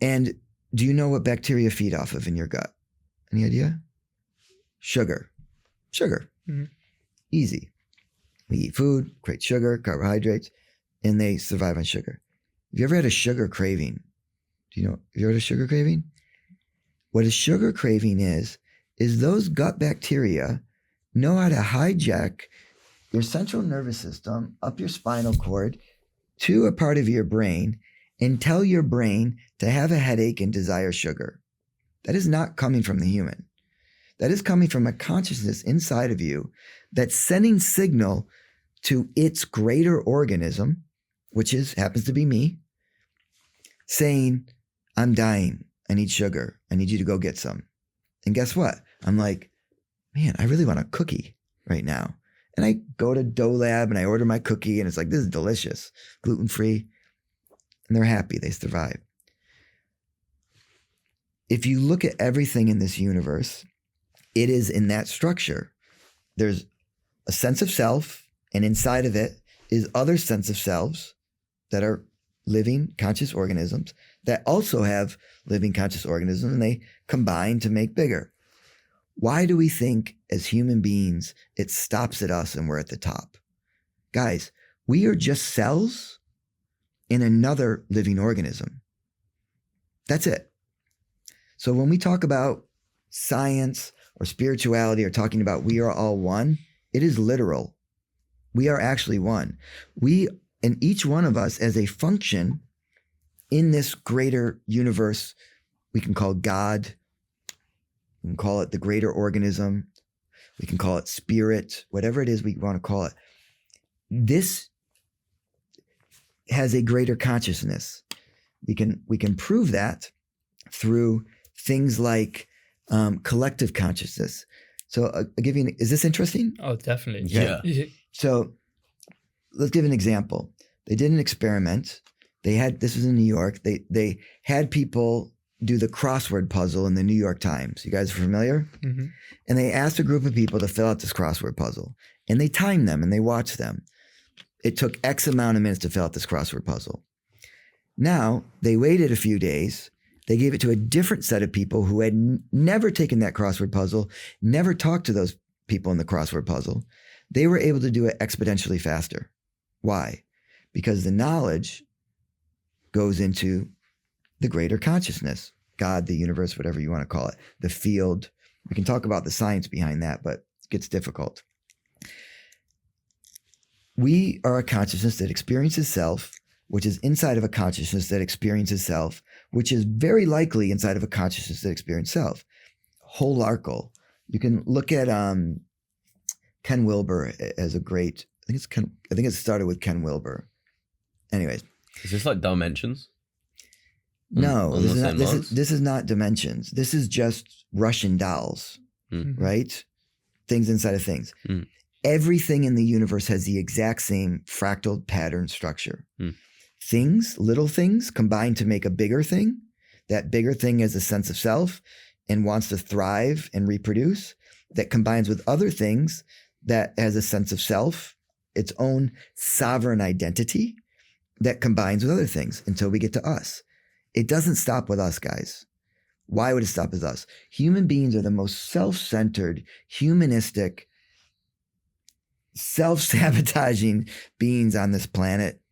And do you know what bacteria feed off of in your gut? Any idea? Sugar. Mm-hmm. Easy. We eat food, create sugar, carbohydrates, and they survive on sugar. Have you ever had a sugar craving? Have you ever had a sugar craving? What a sugar craving is those gut bacteria know how to hijack your central nervous system up your spinal cord to a part of your brain and tell your brain to have a headache and desire sugar. That is not coming from the human. That is coming from a consciousness inside of you that's sending signal to its greater organism, which happens to be me, saying, I'm dying. I need sugar. I need you to go get some. And guess what? I'm like, man, I really want a cookie right now. And I go to Dough Lab and I order my cookie and it's like, this is delicious, gluten-free. And they're happy, they survive. If you look at everything in this universe, it is in that structure. There's a sense of self, and inside of it is other sense of selves that are living conscious organisms that also have living conscious organisms, and they combine to make bigger. Why do we think as human beings it stops at us and we're at the top? Guys, we are just cells in another living organism. That's it. So when we talk about science or spirituality or talking about we are all one, it is literal. We are actually one. We, and each one of us as a function in this greater universe, we can call God, we can call it the greater organism, we can call it spirit, whatever it is we want to call it. This has a greater consciousness. We can prove that through things like collective consciousness. So I'll give you is this interesting? Oh, definitely. Yeah. So let's give an example. They did an experiment. This was in New York. They had people do the crossword puzzle in the New York Times. You guys are familiar? Mm-hmm. And they asked a group of people to fill out this crossword puzzle. And they timed them and they watched them. It took X amount of minutes to fill out this crossword puzzle. Now, they waited a few days. They gave it to a different set of people who had never taken that crossword puzzle, never talked to those people in the crossword puzzle, they were able to do it exponentially faster. Why? Because the knowledge goes into the greater consciousness, God, the universe, whatever you want to call it, the field. We can talk about the science behind that, but it gets difficult. We are a consciousness that experiences self, which is inside of a consciousness that experiences self, which is very likely inside of a consciousness that experiences self. Holarchy. You can look at Ken Wilber as a great, I think it started with Ken Wilber. Anyways. Is this like dimensions? No, this is not dimensions. This is just Russian dolls, right? Things inside of things. Everything in the universe has the exact same fractal pattern structure. Things, little things, combine to make a bigger thing. That bigger thing has a sense of self and wants to thrive and reproduce. That combines with other things that has a sense of self, its own sovereign identity, that combines with other things until we get to us. It doesn't stop with us, guys. Why would it stop with us? Human beings are the most self-centered, humanistic, self-sabotaging beings on this planet.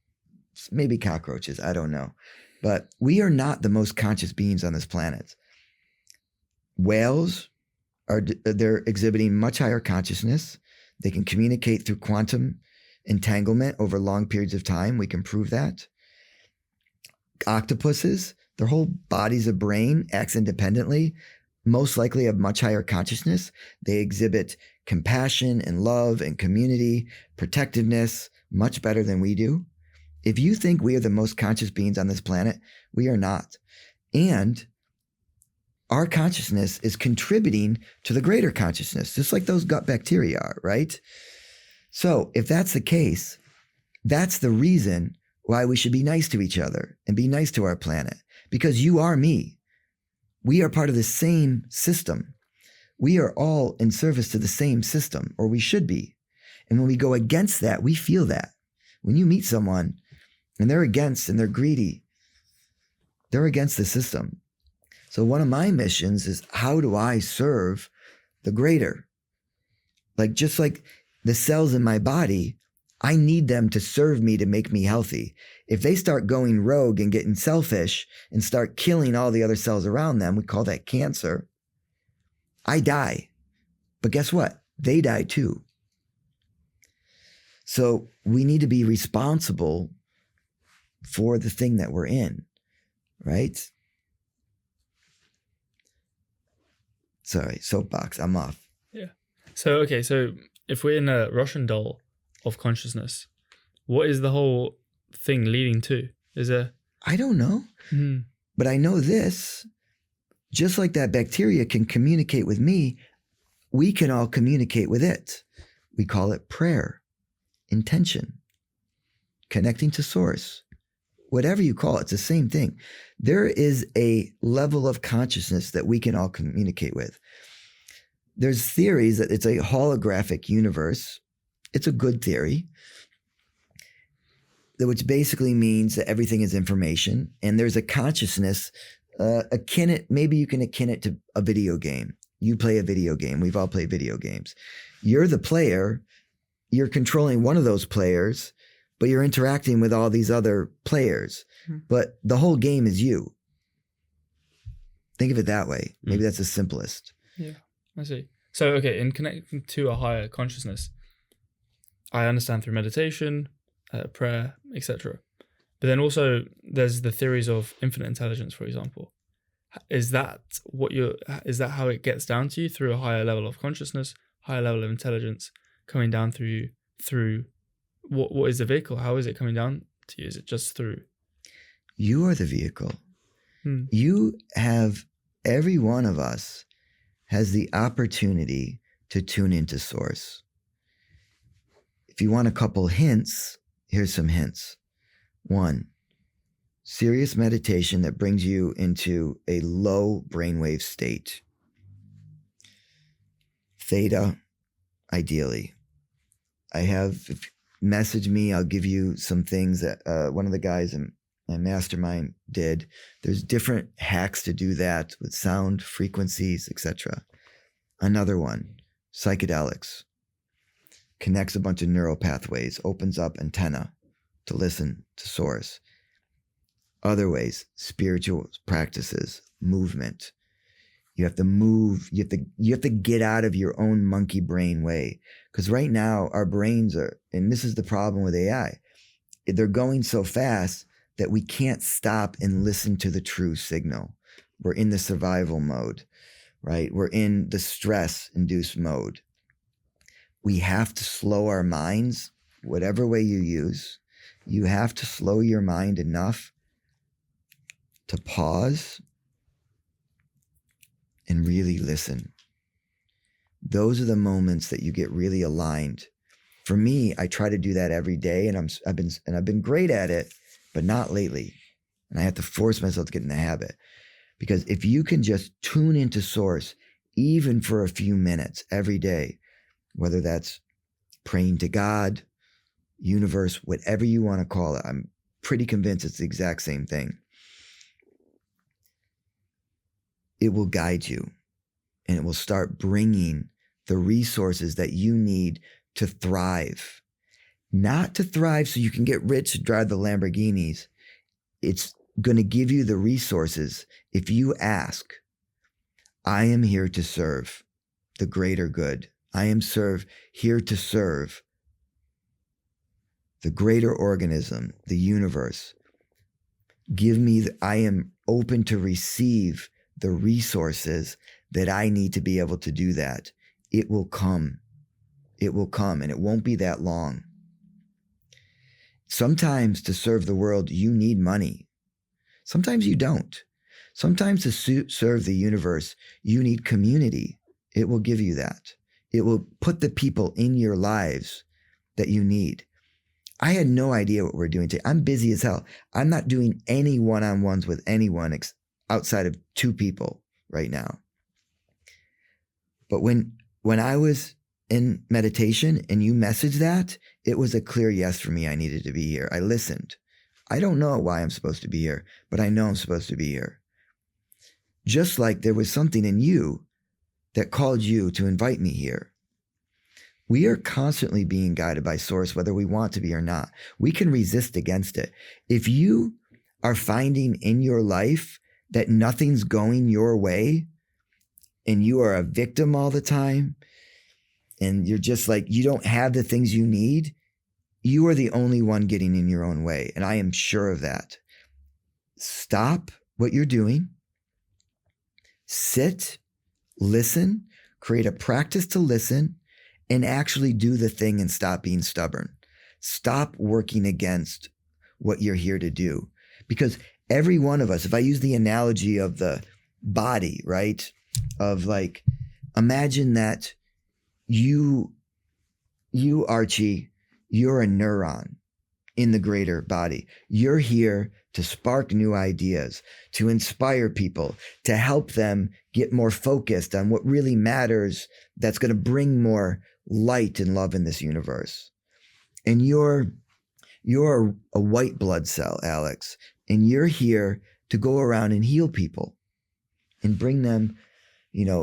Maybe cockroaches, I don't know. But we are not the most conscious beings on this planet. Whales, they're exhibiting much higher consciousness. They can communicate through quantum entanglement over long periods of time. We can prove that. Octopuses, their whole bodies of brain acts independently, most likely have much higher consciousness. They exhibit compassion and love and community, protectiveness, much better than we do. If you think we are the most conscious beings on this planet, we are not. And our consciousness is contributing to the greater consciousness, just like those gut bacteria are, right? So if that's the case, that's the reason why we should be nice to each other and be nice to our planet, because you are me. We are part of the same system. We are all in service to the same system, or we should be. And when we go against that, we feel that. When you meet someone and they're against and they're greedy, they're against the system. So one of my missions is, how do I serve the greater? Just like the cells in my body, I need them to serve me to make me healthy. If they start going rogue and getting selfish and start killing all the other cells around them, we call that cancer. I die. But guess what? They die too. So we need to be responsible for the thing that we're in, right? Sorry, soapbox, I'm off. Yeah. So if we're in a Russian doll of consciousness, what is the whole thing leading to? I don't know. But I know this, just like that bacteria can communicate with me, we can all communicate with it. We call it prayer, intention, connecting to source, whatever you call it, it's the same thing. There is a level of consciousness that we can all communicate with. There's theories that it's a holographic universe. It's a good theory, which basically means that everything is information, and there's a consciousness maybe you can akin it to a video game. You play a video game. We've all played video games. You're the player. You're controlling one of those players, but you're interacting with all these other players. But the whole game is you. Think of it that way. Maybe that's the simplest. Yeah, I see. So, in connecting to a higher consciousness, I understand through meditation, prayer, etc. But then also there's the theories of infinite intelligence, for example. Is that how it gets down to you, through a higher level of consciousness, higher level of intelligence coming down through you, through what is the vehicle? How is it coming down to you? Is it just through? You are the vehicle. You have, every one of us has the opportunity to tune into source. If you want a couple hints, here's some hints. 1, serious meditation that brings you into a low brainwave state. Theta, ideally. If you message me, I'll give you some things that one of the guys in my mastermind did. There's different hacks to do that with sound, frequencies, etc. Another one, psychedelics, connects a bunch of neural pathways, opens up antenna to listen to source. Other ways, spiritual practices, movement. You have to move, you have to get out of your own monkey brain way. Because right now our brains are, and this is the problem with AI, they're going so fast that we can't stop and listen to the true signal. We're in the survival mode, right? We're in the stress-induced mode. We have to slow our minds, whatever way you use. You have to slow your mind enough to pause and really listen. Those are the moments that you get really aligned. For me, I try to do that every day, and I've been great at it, but not lately. And I have to force myself to get in the habit. Because if you can just tune into source, even for a few minutes every day, whether that's praying to God, universe, whatever you want to call it, I'm pretty convinced it's the exact same thing. It will guide you, and it will start bringing the resources that you need to thrive. Not to thrive so you can get rich, drive the Lamborghinis. It's going to give you the resources if you ask. I am here to serve the greater good. I am here to serve the greater organism, the universe. I am open to receive the resources that I need to be able to do that. It will come. It will come, and it won't be that long. Sometimes to serve the world, you need money. Sometimes you don't. Sometimes to serve the universe, you need community. It will give you that. It will put the people in your lives that you need. I had no idea what we're doing today. I'm busy as hell. I'm not doing any one-on-ones with anyone outside of 2 people right now. But when I was in meditation and you messaged that, it was a clear yes for me. I needed to be here. I listened. I don't know why I'm supposed to be here, but I know I'm supposed to be here. Just like there was something in you that called you to invite me here. We are constantly being guided by source, whether we want to be or not. We can resist against it. If you are finding in your life that nothing's going your way and you are a victim all the time and you're just like, you don't have the things you need, you are the only one getting in your own way. And I am sure of that. Stop what you're doing. Sit, listen, create a practice to listen, and actually do the thing and stop being stubborn. Stop working against what you're here to do. Because every one of us, if I use the analogy of the body, right? Of like, imagine that you, Archie, you're a neuron in the greater body. You're here to spark new ideas, to inspire people, to help them get more focused on what really matters, that's going to bring more light and love in this universe. And you're a white blood cell, Alex, and you're here to go around and heal people and bring them,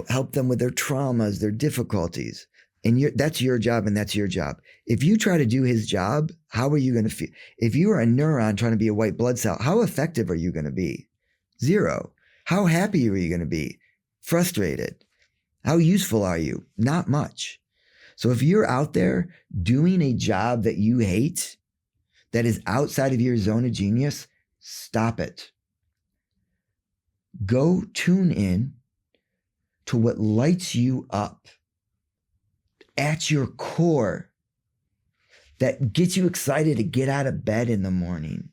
help them with their traumas, their difficulties. And that's your job, and that's your job. If you try to do his job, how are you going to feel? If you are a neuron trying to be a white blood cell, how effective are you going to be? 0. How happy are you going to be? Frustrated. How useful are you? Not much. So if you're out there doing a job that you hate, that is outside of your zone of genius, stop it. Go tune in to what lights you up at your core, that gets you excited to get out of bed in the morning,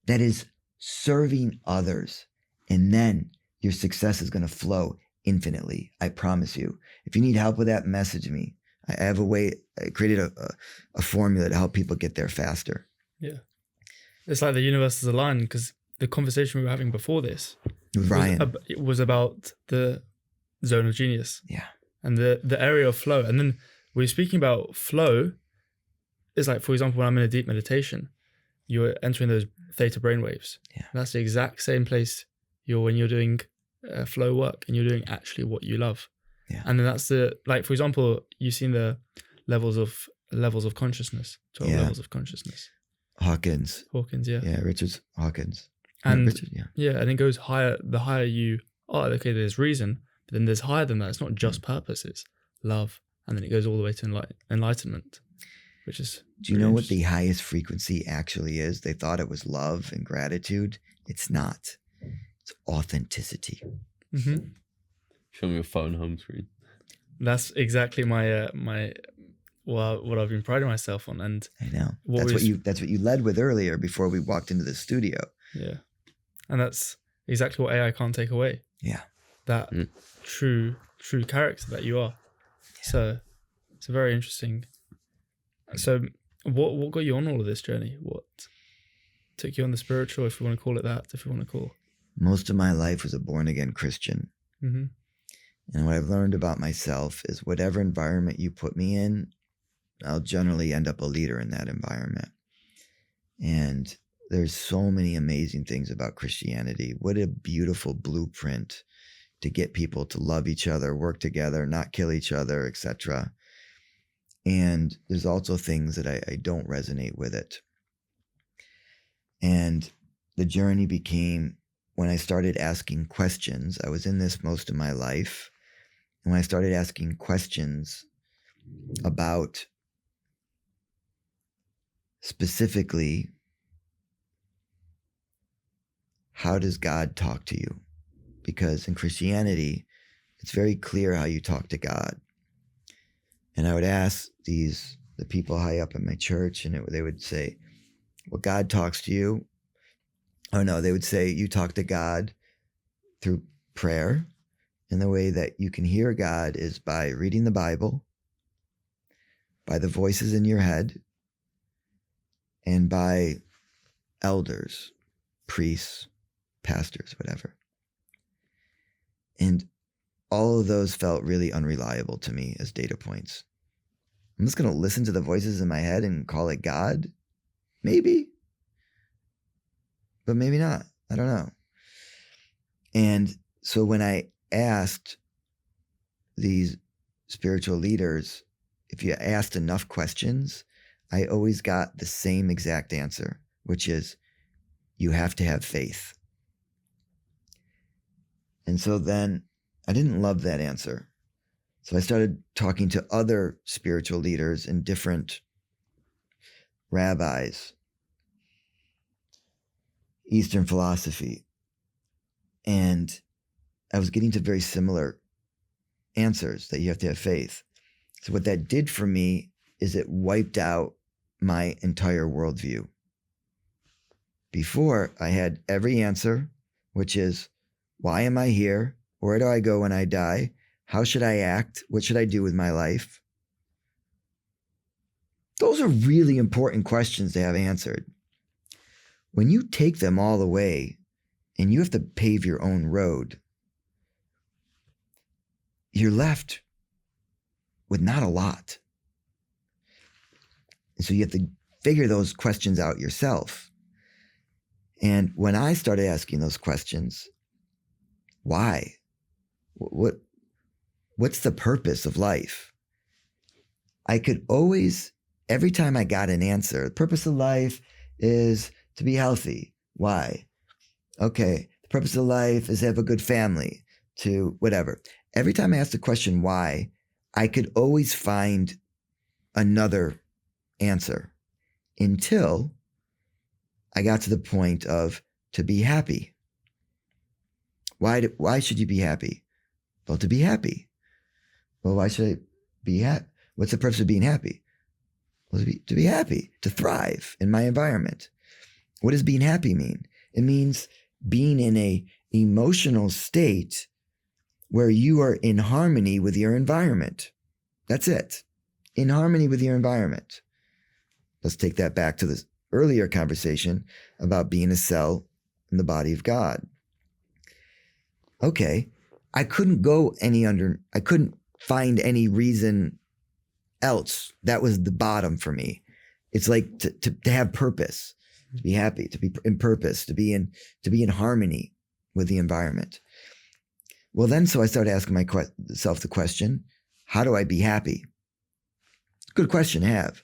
that is serving others. And then your success is going to flow infinitely. I promise you. If you need help with that, message me. I have a way. I created a formula to help people get there faster. Yeah. It's like the universe is aligned, because the conversation we were having before this Ryan. was about the zone of genius. Yeah. And the area of flow. And then we're speaking about flow. It's like, for example, when I'm in a deep meditation, you're entering those theta brainwaves. Yeah. That's the exact same place when you're doing flow work and you're doing actually what you love. Yeah. And then that's for example, you've seen the levels of consciousness, 12 Yeah. levels of consciousness. Hawkins. Hawkins, yeah. Yeah, Richard Hawkins. And Richard, yeah. and it goes higher. The higher you are, okay, there's reason, but then there's higher than that. It's not just purpose, it's love. And then it goes all the way to enlightenment, which is. Do you know what the highest frequency actually is? They thought it was love and gratitude. It's not. It's authenticity. Mm-hmm. Show me your phone home screen. That's exactly what I've been priding myself on. And I know. That's what you led with earlier before we walked into the studio. Yeah. And that's exactly what AI can't take away. Yeah. That true character that you are. Yeah. So it's very interesting. So what got you on all of this journey? What took you on the spiritual, if you want to call it that, if you want to call? Most of my life was a born-again Christian. Mm-hmm. And what I've learned about myself is whatever environment you put me in, I'll generally end up a leader in that environment. And there's so many amazing things about Christianity. What a beautiful blueprint to get people to love each other, work together, not kill each other, etc. And there's also things that I don't resonate with it. And the journey became when I started asking questions. I was in this most of my life. And when I started asking questions about specifically, how does God talk to you? Because in Christianity, it's very clear how you talk to God. And I would ask the people high up in my church, and they would say, well, God talks to you. Oh no, they would say you talk to God through prayer. And the way that you can hear God is by reading the Bible, by the voices in your head, and by elders, priests, pastors, whatever. And all of those felt really unreliable to me as data points. I'm just going to listen to the voices in my head and call it God? Maybe. But maybe not. I don't know. And so when I asked these spiritual leaders, if you asked enough questions, I always got the same exact answer, which is you have to have faith. And so then I didn't love that answer. So I started talking to other spiritual leaders and different rabbis, Eastern philosophy. And I was getting to very similar answers that you have to have faith. So what that did for me is it wiped out my entire worldview. Before, I had every answer, which is, why am I here? Where do I go when I die? How should I act? What should I do with my life? Those are really important questions to have answered. When you take them all away and you have to pave your own road, you're left with not a lot. And so you have to figure those questions out yourself. And when I started asking those questions, why? What's the purpose of life? I could always, every time I got an answer, the purpose of life is to be healthy. Why? Okay, the purpose of life is to have a good family, to whatever. Every time I asked the question why, I could always find another answer until I got to the point of to be happy. Why should you be happy? Well, to be happy. Well, why should I be happy? What's the purpose of being happy? Well, to be happy, to thrive in my environment. What does being happy mean? It means being in a emotional state where you are in harmony with your environment. That's it. In harmony with your environment. Let's take that back to this earlier conversation about being a cell in the body of God. Okay, I couldn't find any reason else. That was the bottom for me. It's like to have purpose, to be happy, to be in purpose, to be in harmony with the environment. Well, then, so I started asking myself the question, how do I be happy? Good question to have.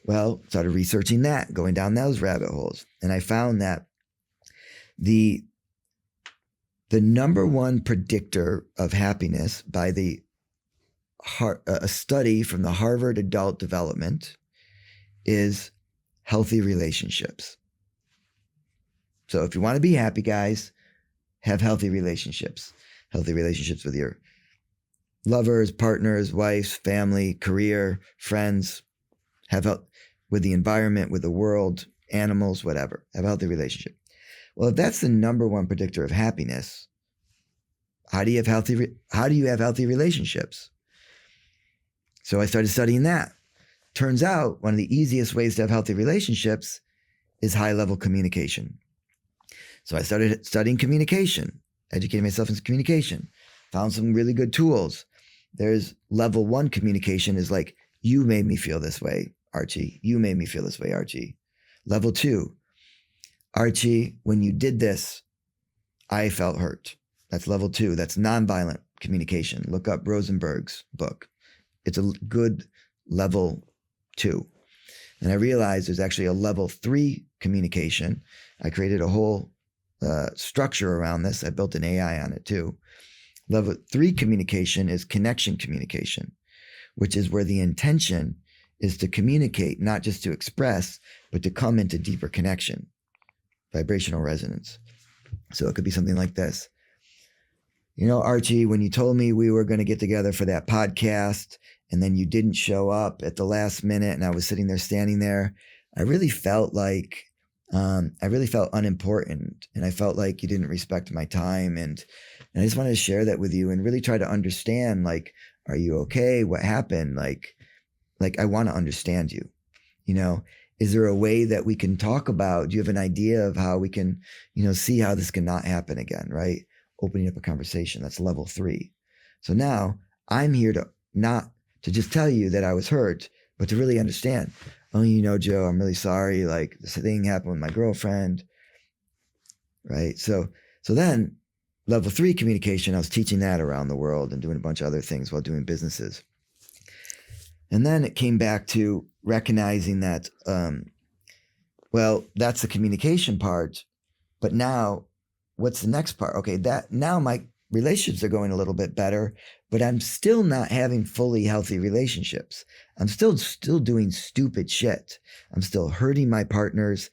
Well, started researching that, going down those rabbit holes. And I found that the number one predictor of happiness by a study from the Harvard Adult Development is healthy relationships. So if you want to be happy, guys, have healthy relationships. Healthy relationships with your lovers, partners, wives, family, career, friends. Have health with the environment, with the world, animals, whatever. Have a healthy relationship. Well, if that's the number one predictor of happiness, how do you have healthy relationships? So I started studying that. Turns out one of the easiest ways to have healthy relationships is high-level communication. So I started studying communication, educating myself in communication, found some really good tools. There's level 1 communication is like, you made me feel this way, Archie. You made me feel this way, Archie. Level 2, Archie, when you did this, I felt hurt. That's level 2. That's nonviolent communication. Look up Rosenberg's book. It's a good level 2. And I realized there's actually a level 3 communication. I created a whole structure around this. I built an AI on it too. Level 3 communication is connection communication, which is where the intention is to communicate, not just to express, but to come into deeper connection, vibrational resonance. So it could be something like this. You know, Archie, when you told me we were going to get together for that podcast and then you didn't show up at the last minute and I was sitting there standing there, I really felt unimportant, and I felt like you didn't respect my time. And I just wanted to share that with you and really try to understand, like, are you okay? What happened? Like I want to understand you. You know, is there a way that we can talk about, do you have an idea of how we can, see how this can not happen again, right? Opening up a conversation. That's level 3. So now I'm here to not to just tell you that I was hurt, but to really understand. Oh, Joe, I'm really sorry. Like, this thing happened with my girlfriend, right? So then level 3 communication, I was teaching that around the world and doing a bunch of other things while doing businesses. And then it came back to recognizing that, that's the communication part, but now what's the next part? Okay, that now my relationships are going a little bit better, but I'm still not having fully healthy relationships. I'm still doing stupid shit. I'm still hurting my partners,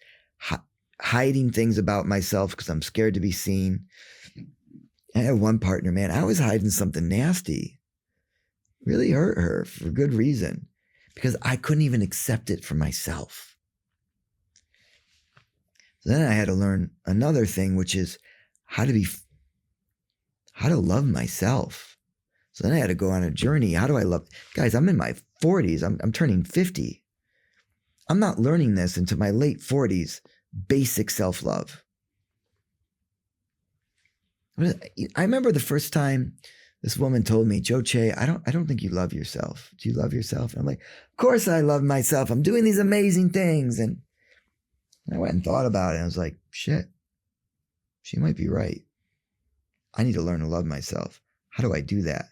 hiding things about myself because I'm scared to be seen. I had one partner, man, I was hiding something nasty. Really hurt her for good reason because I couldn't even accept it for myself. So then I had to learn another thing, which is how to love myself. So then I had to go on a journey. How do I love? Guys, I'm in my 40s. I'm turning 50. I'm not learning this until my late 40s. Basic self-love. I remember the first time this woman told me, Joe Che, I don't think you love yourself. Do you love yourself? And I'm like, of course I love myself. I'm doing these amazing things. And I went and thought about it. And I was like, shit, she might be right. I need to learn to love myself. How do I do that?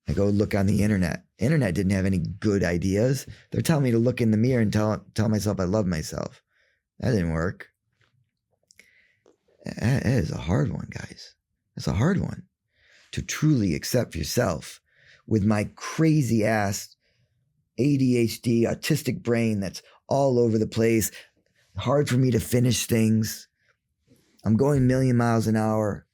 I go look on the internet. Internet didn't have any good ideas. They're telling me to look in the mirror and tell myself I love myself. That didn't work. That is a hard one, guys. That's a hard one. To truly accept yourself with my crazy ass ADHD, autistic brain that's all over the place. Hard for me to finish things. I'm going a million miles an hour.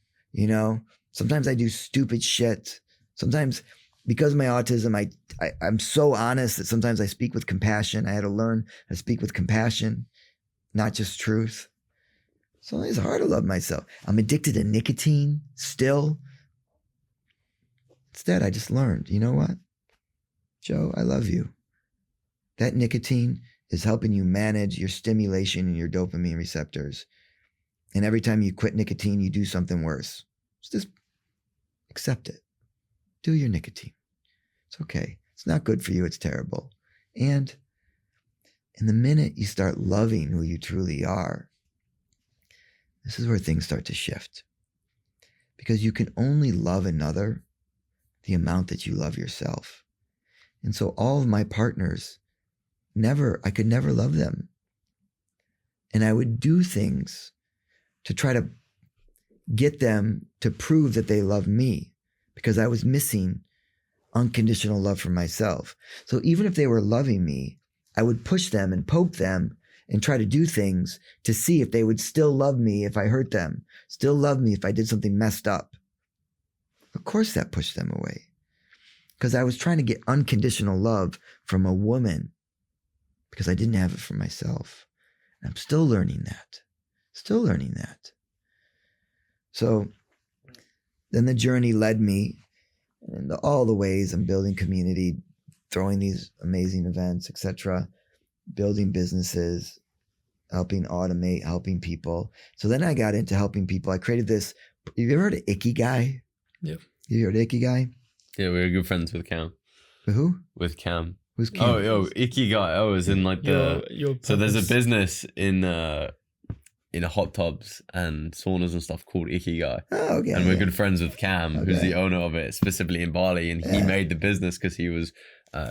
Sometimes I do stupid shit. Sometimes because of my autism, I'm so honest that sometimes I speak with compassion. I had to learn how to speak with compassion, not just truth. So it's hard to love myself. I'm addicted to nicotine still. Instead, I just learned, you know what? Joe, I love you. That nicotine is helping you manage your stimulation and your dopamine receptors. And every time you quit nicotine, you do something worse. Just accept it. Do your nicotine. It's okay. It's not good for you. It's terrible. And in the minute you start loving who you truly are, this is where things start to shift. because you can only love another the amount that you love yourself. And so all of my partners, I could never love them. And I would do things to try to get them to prove that they love me, because I was missing unconditional love for myself. So even if they were loving me, I would push them and poke them and try to do things to see if they would still love me if I hurt them, still love me if I did something messed up. Of course that pushed them away, because I was trying to get unconditional love from a woman because I didn't have it for myself. And I'm still learning that. So then the journey led me in all the ways. I'm building community, throwing these amazing events, etc., building businesses, helping automate, helping people. So then I got into helping people. I created this. Have you ever heard of Ikigai? Yep. You heard of Ikigai? Yeah, we were good friends with Cam. Who? With Cam. Who's Cam? Oh, Ikigai. Oh, is in like the. Your So there's a purpose. business in hot tubs and saunas and stuff called Ikigai. Oh, okay. And we're good friends with Cam, who's Okay. the owner of it, specifically in Bali. And he Yeah. made the business because he was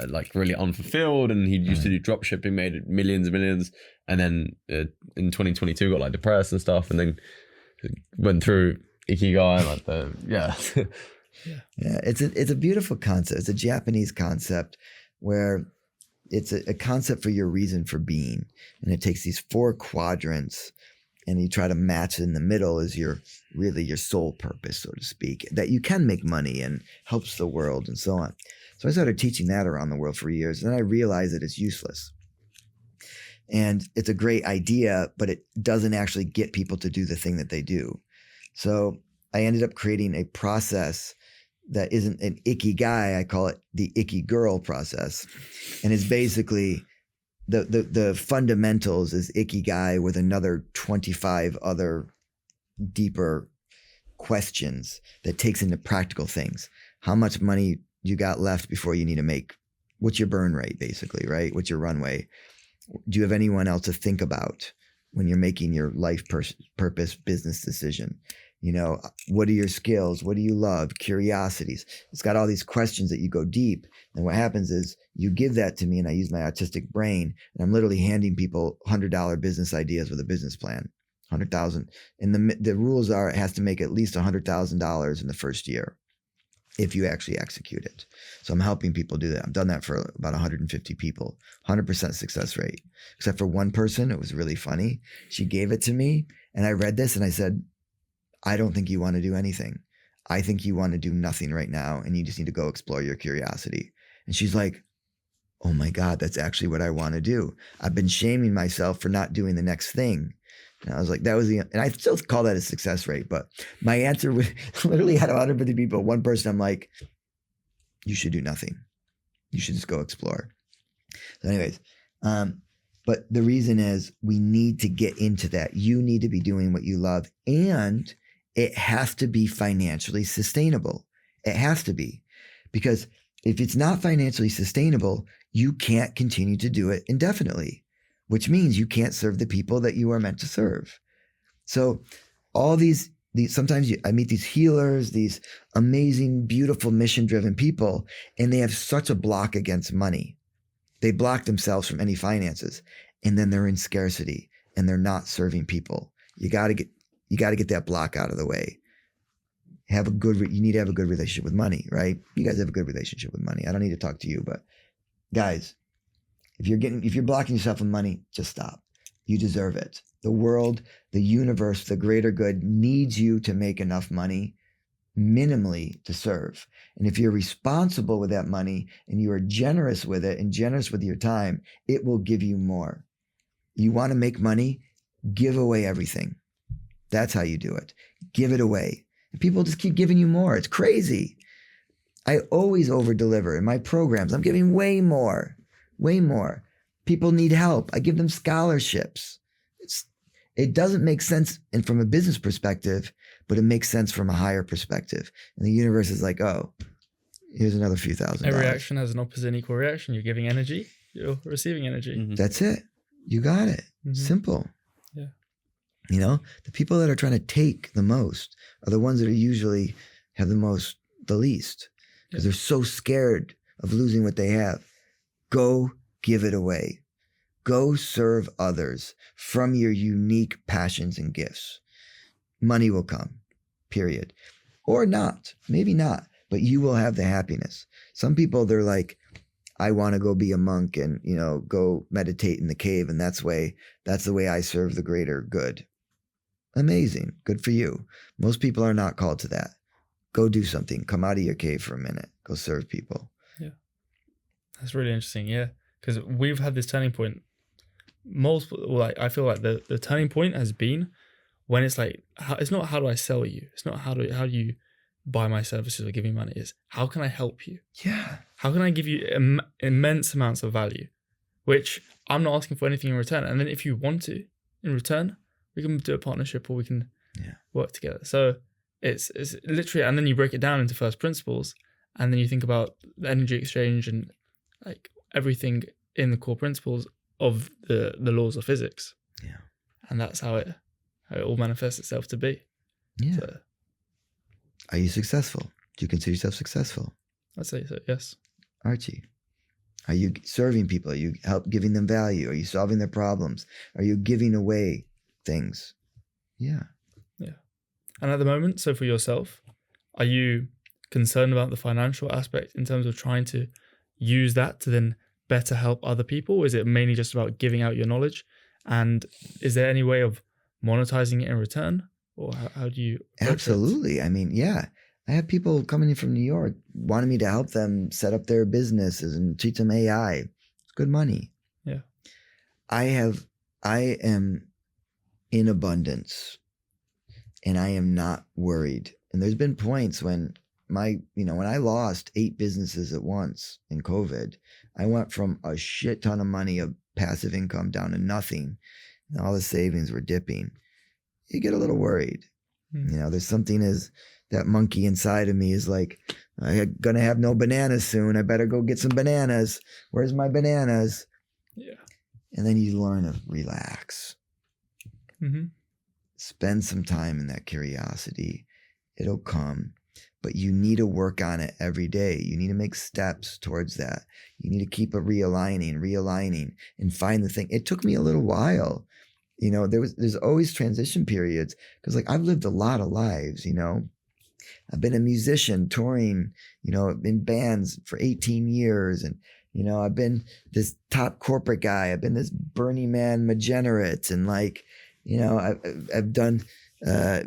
like really unfulfilled, and he used to do drop shipping, made millions and millions. And then in 2022 got like depressed and stuff, and then went through Ikigai, like Yeah, it's a beautiful concept. It's a Japanese concept where it's a concept for your reason for being. And it takes these 4 quadrants and you try to match in the middle as your sole purpose, so to speak, that you can make money and helps the world and so on. So I started teaching that around the world for years. And then I realized that it's useless. And it's a great idea, but it doesn't actually get people to do the thing that they do. So I ended up creating a process that isn't an Ikigai. I call it the Icky Girl process. And it's basically the fundamentals is Ikigai with another 25 other deeper questions that takes into practical things. How much money you got left before you need to make? What's your burn rate, basically, right? What's your runway? Do you have anyone else to think about when you're making your life purpose business decision? You know, what are your skills? What do you love? Curiosities. It's got all these questions that you go deep. And what happens is you give that to me and I use my autistic brain and I'm literally handing people $100 business ideas with a business plan, 100,000. And the rules are it has to make at least $100,000 in the first year if you actually execute it. So I'm helping people do that. I've done that for about 150 people, 100% success rate, except for one person. It was really funny. She gave it to me and I read this and I said, I don't think you want to do anything. I think you want to do nothing right now and you just need to go explore your curiosity. And she's like, oh my God, that's actually what I want to do. I've been shaming myself for not doing the next thing. And I was like, and I still call that a success rate, but my answer was literally out of 150 people, one person, I'm like, you should do nothing. You should just go explore. So anyways, but the reason is we need to get into that. You need to be doing what you love and it has to be financially sustainable. It has to be, because if it's not financially sustainable, you can't continue to do it indefinitely, which means you can't serve the people that you are meant to serve. So all these sometimes I meet these healers, these amazing, beautiful, mission-driven people, and they have such a block against money. They block themselves from any finances, and then they're in scarcity and they're not serving people. You got to get that block out of the way. You need to have a good relationship with money, right? You guys have a good relationship with money. I don't need to talk to you, but guys, if you're blocking yourself from money, just stop. You deserve it. The world, the universe, the greater good needs you to make enough money minimally to serve. And if you're responsible with that money and you are generous with it and generous with your time, it will give you more. You want to make money? Give away everything. That's how you do it. Give it away. And people just keep giving you more. It's crazy. I always over deliver in my programs. I'm giving way more. People need help. I give them scholarships. It doesn't make sense and from a business perspective, but it makes sense from a higher perspective. And the universe is like, oh, here's another few $1,000. Every action has an opposite and equal reaction. You're giving energy, you're receiving energy. Mhm. That's it. You got it. Mhm. Simple. Yeah. You know, the people that are trying to take the most are the ones that are usually have the least, because they're so scared of losing what they have. Go give it away. Go serve others from your unique passions and gifts. Money will come, period. Or not, maybe not, but you will have the happiness. Some people, they're like, I want to go be a monk and, you know, go meditate in the cave. And that's the way I serve the greater good. Amazing. Good for you. Most people are not called to that. Go do something. Come out of your cave for a minute. Go serve people. Yeah. That's really interesting. Yeah. Because we've had this turning point. I feel like the turning point has been when it's like, it's not how do I sell you? It's not how do you buy my services or give me money? It's how can I help you? Yeah. How can I give you immense amounts of value, which I'm not asking for anything in return. And then if you want to, in return, we can do a partnership or we can work together. So it's literally, and then you break it down into first principles, and then you think about the energy exchange and like everything in the core principles of the laws of physics. Yeah. And that's how it all manifests itself to be. Yeah. So, are you successful? Do you consider yourself successful? I'd say so, yes. Archie, are you serving people? Are you giving them value? Are you solving their problems? Are you giving away things? Yeah. Yeah. And at the moment, so for yourself, are you concerned about the financial aspect in terms of trying to use that to then better help other people? Or is it mainly just about giving out your knowledge? And is there any way of monetizing it in return? Or how do you approach Absolutely. it? I mean, yeah. I have people coming in from New York wanting me to help them set up their businesses and teach them AI. It's good money. Yeah. I am in abundance and I am not worried. And there's been points when when I lost 8 businesses at once in COVID, I went from a shit ton of money of passive income down to nothing. And all the savings were dipping. You get a little worried. You know, there's something that monkey inside of me is like, I'm going to have no bananas soon. I better go get some bananas. Where's my bananas? Yeah. And then you learn to relax. Mm-hmm. Spend some time in that curiosity. It'll come. But you need to work on it every day. You need to make steps towards that. You need to keep realigning, and find the thing. It took me a little while. You know, there's always transition periods because like I've lived a lot of lives, you know. I've been a musician touring, you know, in bands for 18 years. And, you know, I've been this top corporate guy. I've been this Burning Man degenerate. And like, you know, I've done I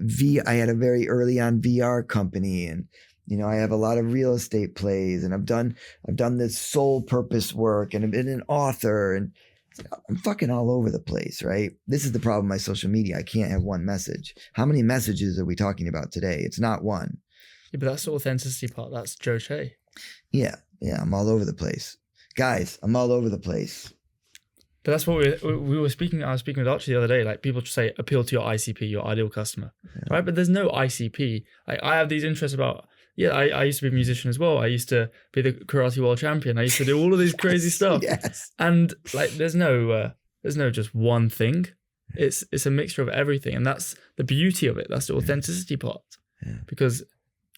had a very early on VR company, and, you know, I have a lot of real estate plays, and I've done this soul purpose work, and I've been an author, and I'm fucking all over the place, right? This is the problem with my social media. I can't have one message. How many messages are we talking about today? It's not one. Yeah, but that's the authenticity part. That's Joe Che. Yeah, I'm all over the place. Guys, I'm all over the place. But that's what we were speaking. I was speaking with Archie the other day. Like people just say, appeal to your ICP, your ideal customer, right? But there's no ICP. Like I have these interests about. Yeah, I used to be a musician as well. I used to be the karate world champion. I used to do all of these crazy stuff. Yes. And like, there's no just one thing. It's a mixture of everything, and that's the beauty of it. That's the authenticity part, because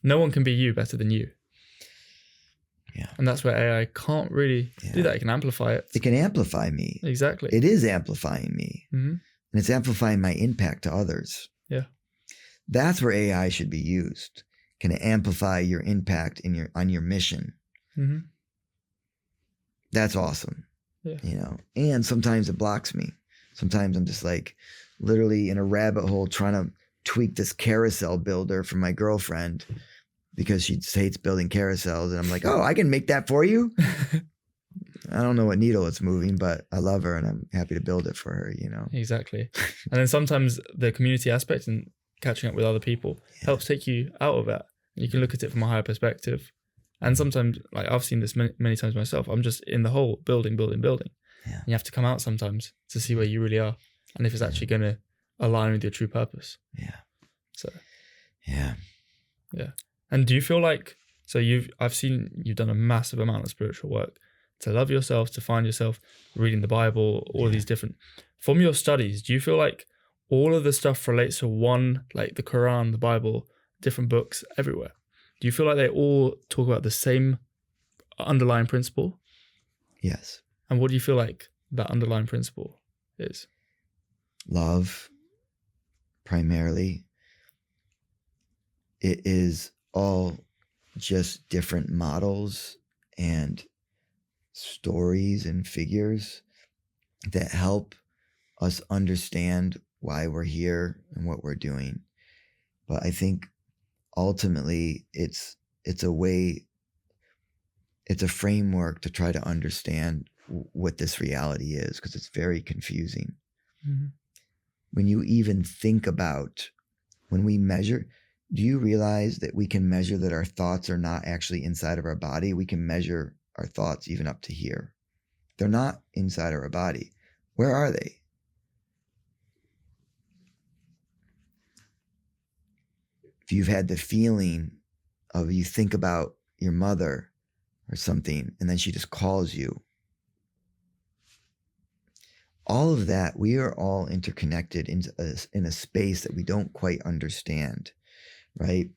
no one can be you better than you. Yeah. And that's where AI can't really do that. It can amplify it. It can amplify me. Exactly. It is amplifying me. Mm-hmm. And it's amplifying my impact to others. Yeah. That's where AI should be used. Can it amplify your impact on your mission? Mm-hmm. That's awesome. Yeah. You know, and sometimes it blocks me. Sometimes I'm just like literally in a rabbit hole trying to tweak this carousel builder for my girlfriend because she hates building carousels. And I'm like, oh, I can make that for you. I don't know what needle it's moving, but I love her and I'm happy to build it for her, you know? Exactly. And then sometimes the community aspect and catching up with other people helps take you out of that. You can look at it from a higher perspective. And sometimes, like I've seen this many times myself, I'm just in the hole building. Yeah. And you have to come out sometimes to see where you really are and if it's actually going to align with your true purpose. Yeah. So. Yeah. Yeah. And do you feel like, I've seen you've done a massive amount of spiritual work to love yourself, to find yourself, reading the Bible, all these different, from your studies, do you feel like all of the stuff relates to one, like the Quran, the Bible, different books everywhere. Do you feel like they all talk about the same underlying principle? Yes. And what do you feel like that underlying principle is? Love, primarily. It is all just different models and stories and figures that help us understand why we're here and what we're doing. But I think ultimately it's a way, it's a framework to try to understand what this reality is, because it's very confusing. Mm-hmm. When you even think about, when we measure, do you realize that we can measure that our thoughts are not actually inside of our body? We can measure our thoughts even up to here. They're not inside of our body. Where are they? If you've had the feeling of, you think about your mother or something, and then she just calls you. All of that, we are all interconnected in a space that we don't quite understand, right?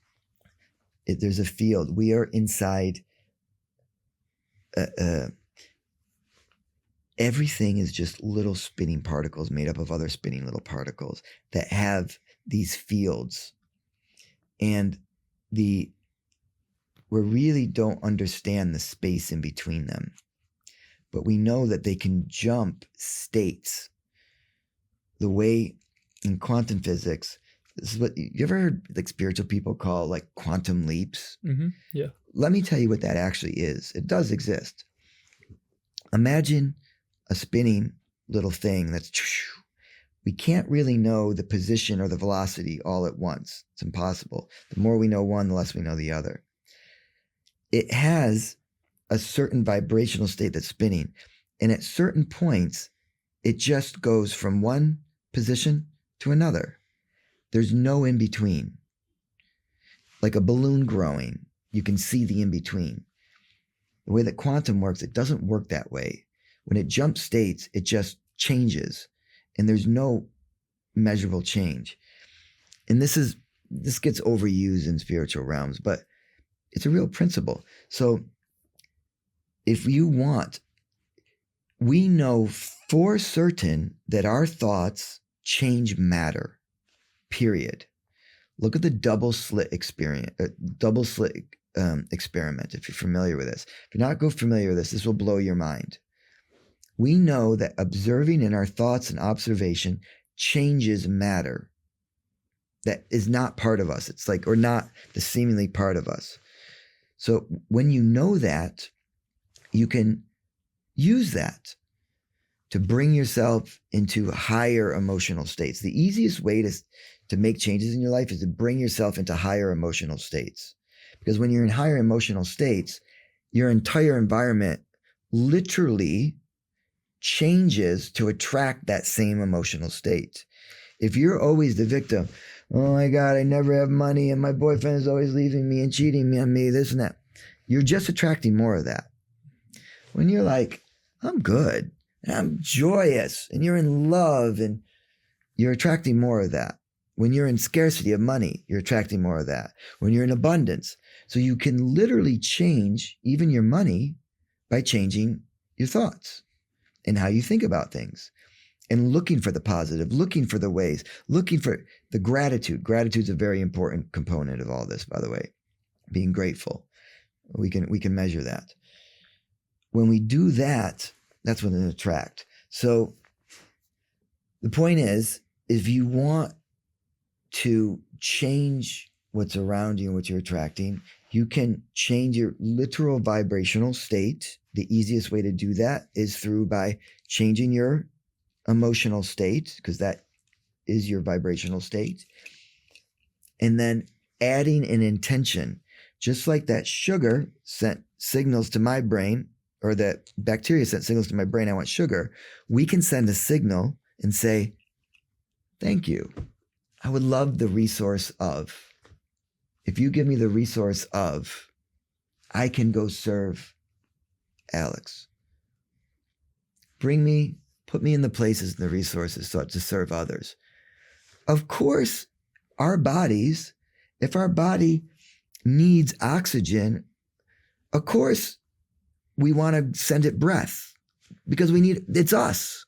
There's a field. We are inside. Everything is just little spinning particles made up of other spinning little particles that have these fields. And we really don't understand the space in between them. But we know that they can jump states. The way in quantum physics, this is what you ever heard like spiritual people call like quantum leaps? Mm-hmm. Yeah. Let me tell you what that actually is. It does exist. Imagine a spinning little thing that's, we can't really know the position or the velocity all at once. It's impossible. The more we know one, the less we know the other. It has a certain vibrational state that's spinning. And at certain points, it just goes from one position to another. There's no in between. Like a balloon growing, you can see the in between. The way that quantum works, it doesn't work that way. When it jumps states, it just changes, and there's no measurable change. And this gets overused in spiritual realms, but it's a real principle. So if you want, we know for certain that our thoughts change matter, period. Look at the double slit experiment, experiment, if you're familiar with this. If you're not familiar with this, this will blow your mind. We know that observing in our thoughts and observation changes matter that is not part of us. It's like, or not the seemingly part of us. So when you know that, you can use that to bring yourself into higher emotional states. The easiest way to make changes in your life is to bring yourself into higher emotional states. Because when you're in higher emotional states, your entire environment literally changes to attract that same emotional state. If you're always the victim, oh my God, I never have money and my boyfriend is always leaving me and cheating on me, this and that, you're just attracting more of that. When you're like, I'm good, and I'm joyous, and you're in love, and you're attracting more of that. When you're in scarcity of money, you're attracting more of that. When you're in abundance. So you can literally change even your money by changing your thoughts and how you think about things, and looking for the positive, looking for the ways, looking for the gratitude. Gratitude's a very important component of all this, by the way. Being grateful. We can measure that. When we do that, that's when it attract. So the point is, if you want to change what's around you and what you're attracting, you can change your literal vibrational state. The easiest way to do that is by changing your emotional state, because that is your vibrational state. And then adding an intention, just like that sugar sent signals to my brain, or that bacteria sent signals to my brain, I want sugar. We can send a signal and say, thank you. I would love the resource of. If you give me the resource of, I can go serve Alex. Put me in the places and the resources to serve others. of course, our bodies, if our body needs oxygen, of course, we want to send it breath because it's us.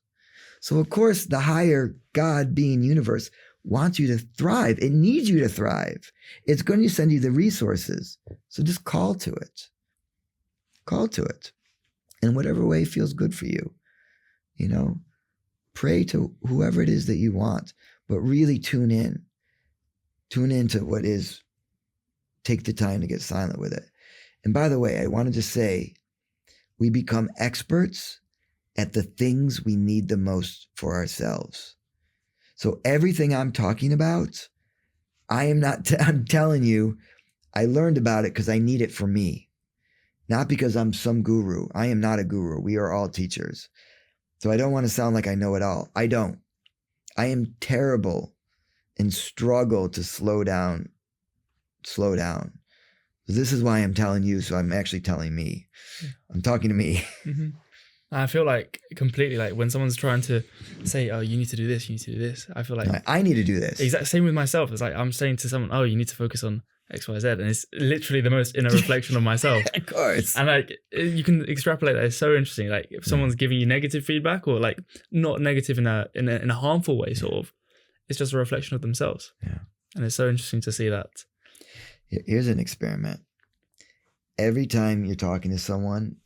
So of course, the higher God being universe wants you to thrive. It needs you to thrive. It's going to send you the resources. So just call to it. Call to it in whatever way feels good for you. You know, pray to whoever it is that you want, but really tune in. Tune into what is. Take the time to get silent with it. And by the way, I wanted to say, we become experts at the things we need the most for ourselves. So everything I'm talking about, I'm telling you, I learned about it because I need it for me. Not because I'm some guru. I am not a guru. We are all teachers. So I don't want to sound like I know it all. I don't. I am terrible and struggle to slow down. This is why I'm telling you, so I'm actually telling me. I'm talking to me. Mm-hmm. I feel like completely like when someone's trying to say, oh, you need to do this, you need to do this. I feel like I need to do this. Exact same with myself. It's like I'm saying to someone, oh, you need to focus on X, Y, Z. And it's literally the most inner reflection of myself. Of course. And like you can extrapolate that. It's so interesting. Like if someone's giving you negative feedback or like not negative in a harmful way, sort of, it's just a reflection of themselves. Yeah. And it's so interesting to see that. Here's an experiment. Every time you're talking to someone,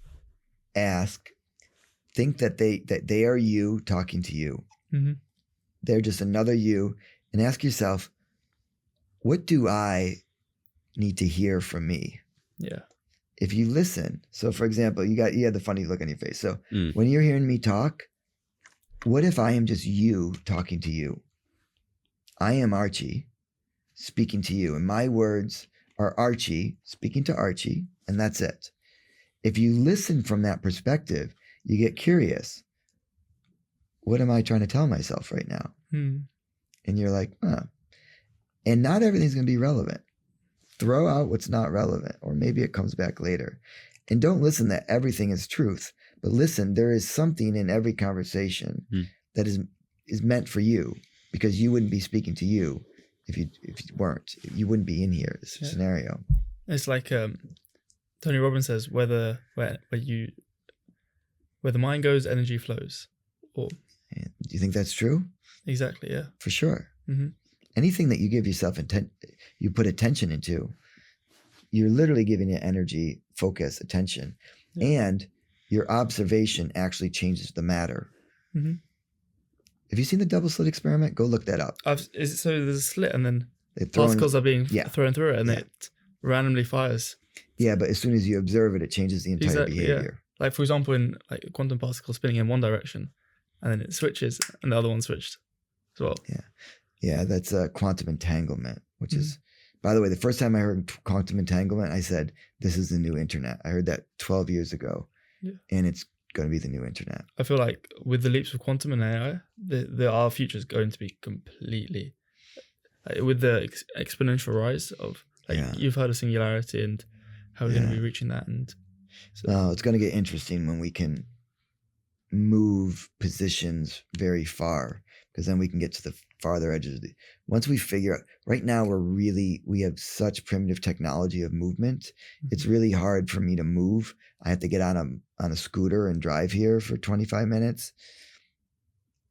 think that they are you talking to you. Mm-hmm. They're just another you, and ask yourself, what do I need to hear from me? Yeah. If you listen, so for example, you had the funny look on your face. So when you're hearing me talk, what if I am just you talking to you? I am Archie speaking to you, and my words are Archie speaking to Archie, and that's it. If you listen from that perspective, you get curious. What am I trying to tell myself right now? And you're like, huh. And not everything's going to be relevant. Throw out what's not relevant, or maybe it comes back later. And don't listen that everything is truth, but listen, there is something in every conversation that is meant for you, because you wouldn't be speaking to you if you weren't. You wouldn't be in here, this scenario. It's like Tony Robbins says, where the mind goes, energy flows. Or Do you think that's true? Exactly, yeah. For sure. Mm-hmm. Anything that you give yourself you put attention into, you're literally giving it energy, focus, attention, and your observation actually changes the matter. Mm-hmm. Have you seen the double slit experiment? Go look that up. So there's a slit, and then particles are being thrown through it, and it randomly fires. Yeah, but as soon as you observe it, it changes the entire behavior. Yeah. Like for example, in like a quantum particle spinning in one direction, and then it switches, and the other one switched as well. Yeah, that's quantum entanglement, which is, by the way, the first time I heard quantum entanglement, I said, this is the new internet. I heard that 12 years ago, and it's going to be the new internet. I feel like with the leaps of quantum and AI, our future is going to be completely, with the exponential rise of, you've heard of singularity and how we're going to be reaching that. And so, it's going to get interesting when we can move positions very far, because then we can get to the farther edges. Once we figure out, right now we have such primitive technology of movement. It's really hard for me to move. I have to get on a scooter and drive here for 25 minutes.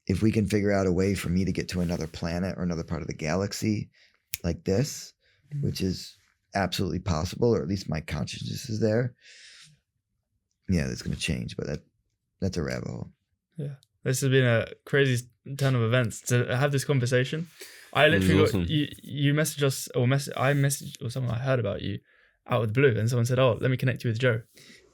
If we can figure out a way for me to get to another planet or another part of the galaxy like this, which is absolutely possible, or at least my consciousness is there. Yeah, that's going to change, but that's a rabbit hole. Yeah. This has been a crazy turn of events to have this conversation. I literally got, you messaged us, or I messaged, or someone I heard about you out of the blue, and someone said, oh, let me connect you with Joe.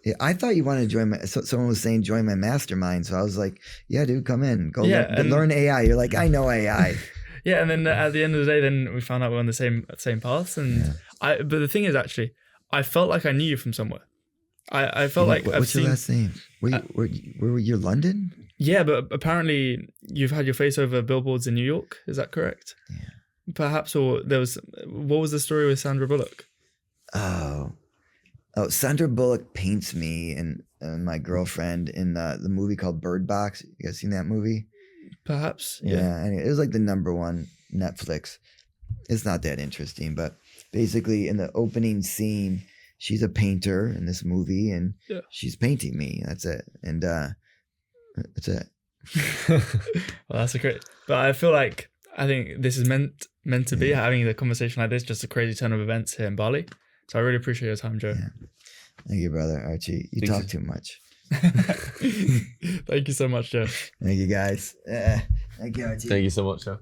Yeah, I thought you wanted to join someone was saying join my mastermind. So I was like, yeah, dude, come in. Go learn AI. You're like, I know AI. Yeah, and then at the end of the day, then we found out we're on the same paths. And but the thing is, actually, I felt like I knew you from somewhere. I felt like what's your last name? Were you London? Yeah, but apparently you've had your face over billboards in New York. Is that correct? Yeah. Perhaps, or what was the story with Sandra Bullock? Oh, Sandra Bullock paints me and my girlfriend in the movie called Bird Box. You guys seen that movie? Perhaps. Yeah. Anyway, it was like the number one Netflix. It's not that interesting, but basically in the opening scene, she's a painter in this movie, and she's painting me. That's it, and that's it. Well, that's a great. But I think this is meant to be having the conversation like this. Just a crazy turn of events here in Bali. So I really appreciate your time, Joe. Yeah. Thank you, brother Archie. You talk too much. Thank you so much, Joe. Thank you, guys. Thank you, Archie. Thank you so much, Joe.